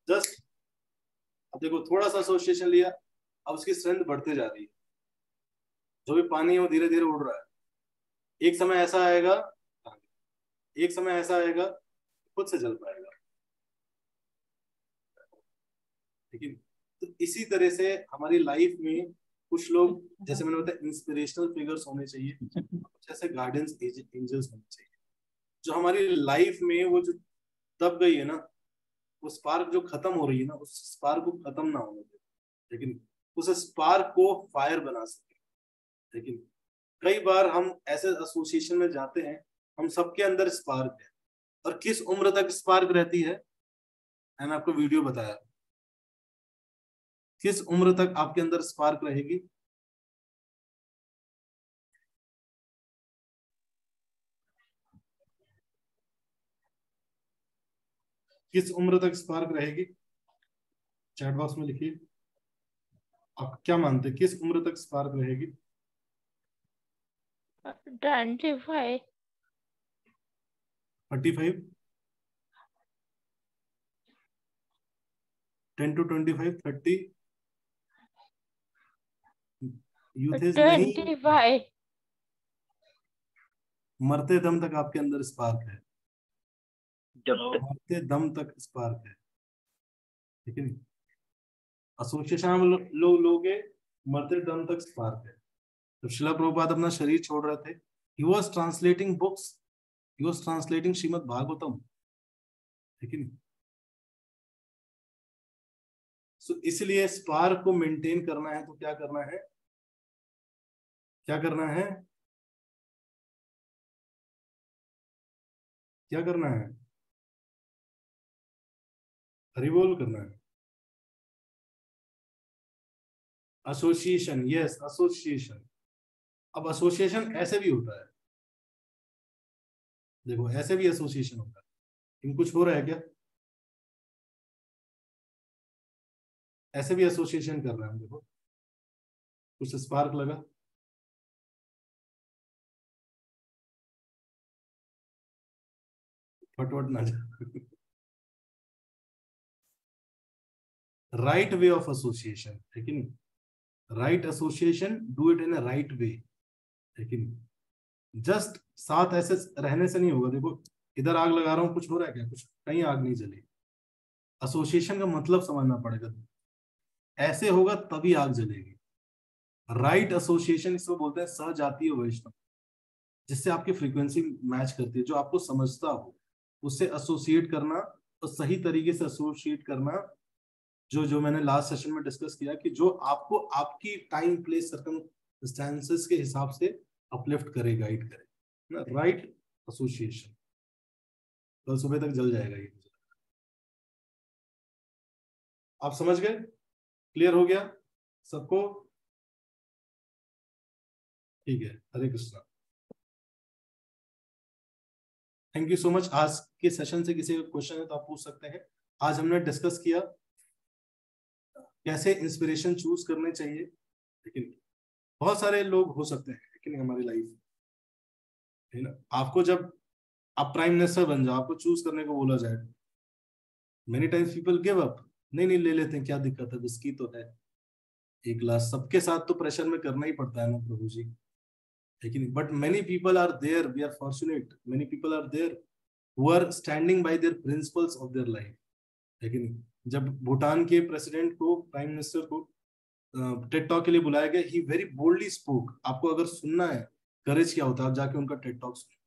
जस्ट अब देखो थोड़ा सा एसोसिएशन लिया, अब उसकी स्ट्रेंथ बढ़ते जा रही है, जो भी पानी है वो धीरे धीरे उड़ रहा है। एक समय ऐसा आएगा, एक समय ऐसा आएगा खुद से जल पाएगा। ठीक है। तो इसी तरह से हमारी लाइफ में कुछ लोग, जैसे मैंने बताया, इंस्पिरेशनल फिगर्स होने चाहिए, जैसे गार्डियंस एंजल्स होने चाहिए, जो हमारी लाइफ में वो जो दब गई है ना, वो स्पार्क जो खत्म हो रही है ना, उस स्पार्क को खत्म ना होने दे, लेकिन उस स्पार्क को फायर बना सके। लेकिन कई बार हम ऐसे एसोसिएशन में जाते हैं, हम सबके अंदर स्पार्क है, और किस उम्र तक स्पार्क रहती है, मैंने आपको वीडियो बताया, किस उम्र तक आपके अंदर स्पार्क रहेगी। किस उम्र तक स्पार्क रहेगी, चैट बॉक्स में लिखिए। आप क्या मानते हैं, किस उम्र तक स्पार्क रहेगी? 25 35, 10 to 25, 30, यूथ एज नहीं, 25 मरते दम तक आपके अंदर स्पार्क है, जब तक मरते दम तक स्पार्क है। ठीक है, एसोसिएशन लोग लोगे, मरते दम तक स्पार्क है। तो शिला प्रभुपाद अपना शरीर छोड़ रहे थे, he was translating books, he was translating Shrimad Bhagavatam. ठीक है, सो इसलिए स्पार्क को मेंटेन करना है तो क्या करना है, क्या करना है, क्या करना है, हरिबोल करना है। Association, yes association. अब एसोसिएशन ऐसे भी होता है, देखो ऐसे भी एसोसिएशन होता है। इन कुछ हो रहा है क्या, ऐसे भी एसोसिएशन कर रहे हैं हम, देखो कुछ स्पार्क लगा, फटवट ना जाए। राइट वे ऑफ एसोसिएशन, है कि नहीं, right association, do it in a right way, है कि नहीं। जस्ट साथ ऐसे रहने से नहीं होगा। देखो इधर आग लगा रहा हूं, कुछ हो रहा है क्या, कुछ कहीं आग नहीं जली। एसोसिएशन का मतलब समझना पड़ेगा, ऐसे होगा तभी आग जलेगी। राइट एसोसिएशन इसको बोलते हैं सहजातीय वैष्णव, जिससे आपकी फ्रीक्वेंसी मैच करती है, जो आपको समझता हो उससे एसोसिएट करना, और सही तरीके से एसोसिएट करना। जो मैंने लास्ट सेशन में डिस्कस किया कि जो आपको आपकी टाइम प्लेस सर्कमस्टेंसेस के हिसाब से अपलिफ्ट करे, गाइड करे ना, राइट एसोसिएशन। कल सुबह तक जल जाएगा ये, आप समझ गए, क्लियर हो गया सबको? ठीक है, Hare Krishna, thank you so much. आज के सेशन से किसी का क्वेश्चन है तो आप पूछ सकते हैं। आज हमने डिस्कस किया कैसे इंस्पिरेशन चूज करने चाहिए, लेकिन बहुत सारे लोग हो सकते हैं लेकिन हमारी लाइफ है ना, आपको जब आप प्राइम मिनिस्टर बन जाओ, आपको चूज करने को बोला जाए, many times people give up, नहीं ले लेते हैं, क्या दिक्कत है, बिस्की तो है एक गिलास, सबके साथ तो प्रेशर में करना ही पड़ता है ना प्रभु जी, लेकिन but many people are there, we are fortunate, many people are there who are standing by their principles of their life. लेकिन जब भूटान के प्रेसिडेंट को, प्राइम मिनिस्टर को टेड टॉक के लिए बुलाया गया, ही वेरी बोल्डली स्पोक। आपको अगर सुनना है करेज क्या होता है, आप जाके उनका टेड टॉक सुनो।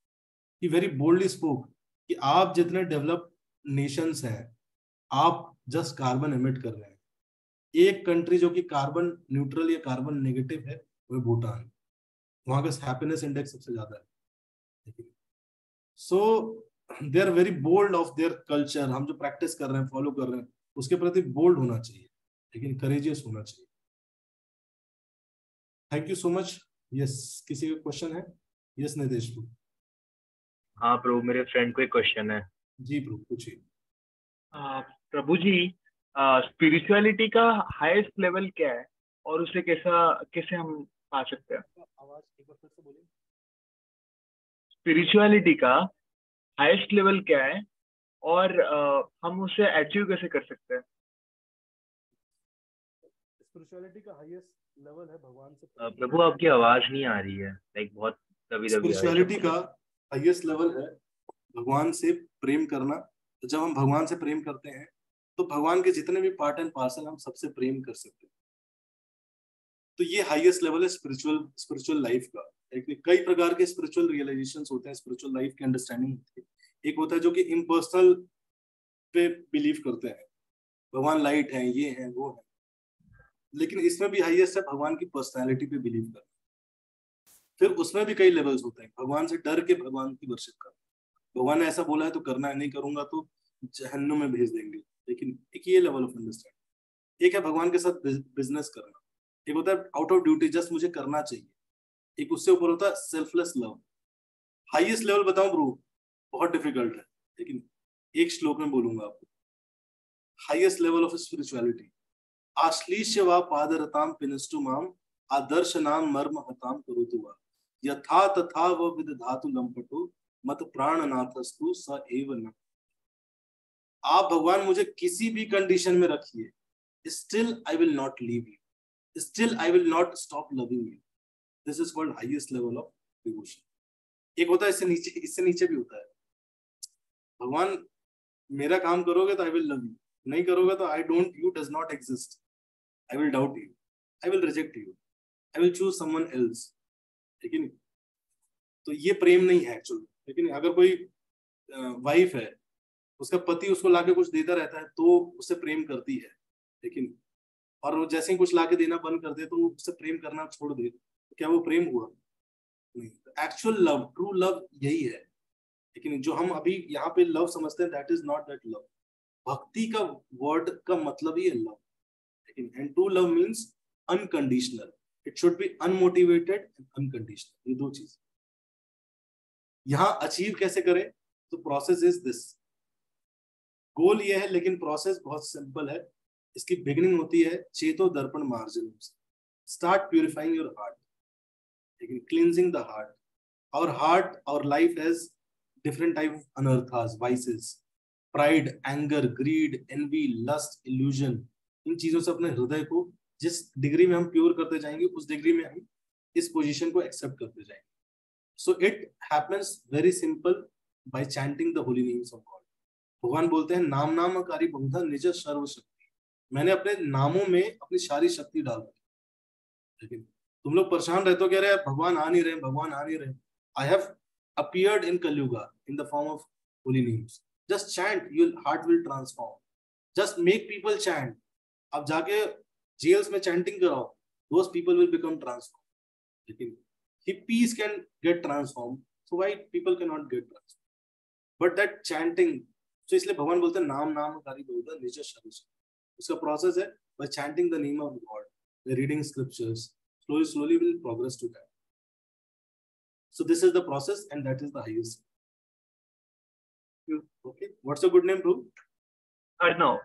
ही वेरी बोल्डली स्पोक कि आप जितने डेवलप्ड नेशंस हैं, आप जस्ट कार्बन एमिट कर रहे हैं। एक कंट्री जो कि कार्बन न्यूट्रल या कार्बन नेगेटिव है वो भूटान, वहां का हैप्पीनेस इंडेक्स सबसे ज्यादा है। So they are very bold of their culture. हम जो प्रैक्टिस कर रहे हैं, फॉलो कर रहे हैं, उसके प्रति बोल्ड होना चाहिए, लेकिन करेजियस होना चाहिए। Thank you so much. Yes, किसी का क्वेश्चन है? यस नितेश प्रभु। हाँ प्रभु, मेरे फ्रेंड को एक क्वेश्चन है। जी प्रभु, पूछिए। प्रभु जी, स्पिरिचुअलिटी का हाईएस्ट लेवल क्या है और उसे कैसे हम पा सकते हैं? आवाज एक बार फिर से बोलिए। स्पिरिचुअलिटी का हाईएस्ट लेवल क्या है और हम उसे अचीव कैसे कर सकते हैं? स्पिरिचुअलिटी का हाईएस्ट लेवल है भगवान से प्रभु आपकी आवाज नहीं आ रही है, लाइक बहुत कभी कभी स्पिरिचुअलिटी का हाईएस्ट लेवल है भगवान से प्रेम करना। तो जब हम भगवान से प्रेम करते हैं तो भगवान के जितने भी पार्ट एंड पार्सल हम सबसे प्रेम कर सकते हैं। तो ये हाईएस्ट लेवल है स्पिरिचुअल लाइफ का। कई प्रकार के स्पिरिचुअल रियलाइजेशंस होते हैं, स्पिरिचुअल लाइफ की अंडरस्टैंडिंग होती है। एक होता है जो कि इम्पर्सनल पे बिलीव करते हैं, भगवान लाइट है, ये है, वो है। लेकिन इसमें भी हाईएस्ट है भगवान की पर्सनैलिटी पे बिलीव करना। फिर उसमें भी कई लेवल्स होते हैं। भगवान से डर के भगवान की वर्शिप करना, भगवान ने ऐसा बोला है तो करना है, नहीं करूंगा तो जहन्नुम में भेज देंगे। लेकिन एक ये लेवल ऑफ अंडरस्टैंडिंग। एक है भगवान के साथ बिजनेस करना, एक होता है आउट ऑफ ड्यूटी, जस्ट मुझे करना चाहिए। एक उससे ऊपर होता है सेल्फलेस लव। हाईएस्ट लेवल बताऊं ब्रो, बहुत डिफिकल्ट है, लेकिन एक श्लोक में बोलूंगा आपको। हाईएस्ट लेवल ऑफ स्पिरिचुअलिटी, आश्लीष्य वा पादरताम पिनस्तु माम आदर्श नाम मर्म हताम करोतु वा यथा तथा व विदधातु लंपटो मत प्राणनाथस्तु स एव न। आप भगवान मुझे किसी भी कंडीशन में रखिए, still I will not leave you, still I will not stop loving you. This is called highest level of devotion. एक होता है इससे नीचे भी होता है, भगवान मेरा काम करोगे तो I will love you, नहीं करोगे तो I don't, you does not exist, I will doubt you, I will reject you, I will choose someone else. लेकिन तो ये प्रेम नहीं है एक्चुअली। लेकिन अगर कोई वाइफ है, उसका पति उसको लाके कुछ देता रहता है तो उससे प्रेम करती है, लेकिन और वो जैसे ही कुछ लाके देना बंद कर दे तो उससे प्रेम करना छोड़ दे, तो क्या वो प्रेम हुआ? नहीं। एक्चुअल लव, ट्रू लव यही है। लेकिन जो हम अभी यहाँ पे लव समझते हैं, that is not that love. भक्ति का वर्ड का मतलब ही है लव। लेकिन and true love means unconditional, it should be unmotivated and unconditional. ये दो चीज यहाँ अचीव कैसे करें? तो प्रोसेस इज दिस। गोल ये है, लेकिन प्रोसेस बहुत सिंपल है। इसकी बिगिनिंग होती है चेतो दर्पण मार्जन से। स्टार्ट प्यूरिफाइंग योर हार्ट, लेकिन cleansing the heart. Our heart, our life has different type of अनर्थास, vices, pride, anger, greed, envy, lust, illusion. इन चीजों से अपने हृदय को जिस डिग्री में हम प्योर करते जाएंगे, उस डिग्री में हम इस पोजीशन को एक्सेप्ट करते जाएंगे। So it happens very simple bye chanting the Holi names of God. भगवान बोलते हैं नाम नामकारी बहुधा निज सर्वशक्ति। मैंने अपने नामों में अपनी सारी शक्ति डाल दी। लेकिन तुम लोग परेशान रहते हो, कह रहे हैं भगवान आ नहीं रहे, भगवान आ नहीं रहे। I have appeared in Kalyuga in the form of Holi names. Just chant, your heart will transform. Just make people chant. अब जाके जेल्स में चैंटिंग कराओ, those people will become transform. लेकिन hippies can get transformed, so why people cannot get transformed? But that chanting, so इसलिए भगवान बोलते हैं नाम नामकारी बहुधा निज सर्वशक्ति। उसका प्रोसेस है by chanting the name of God, by reading scriptures, slowly will progress to that. So this is the process, and that is the highest. Okay, what's your good name, bro? Arnav.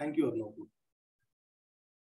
Thank you, Arnav.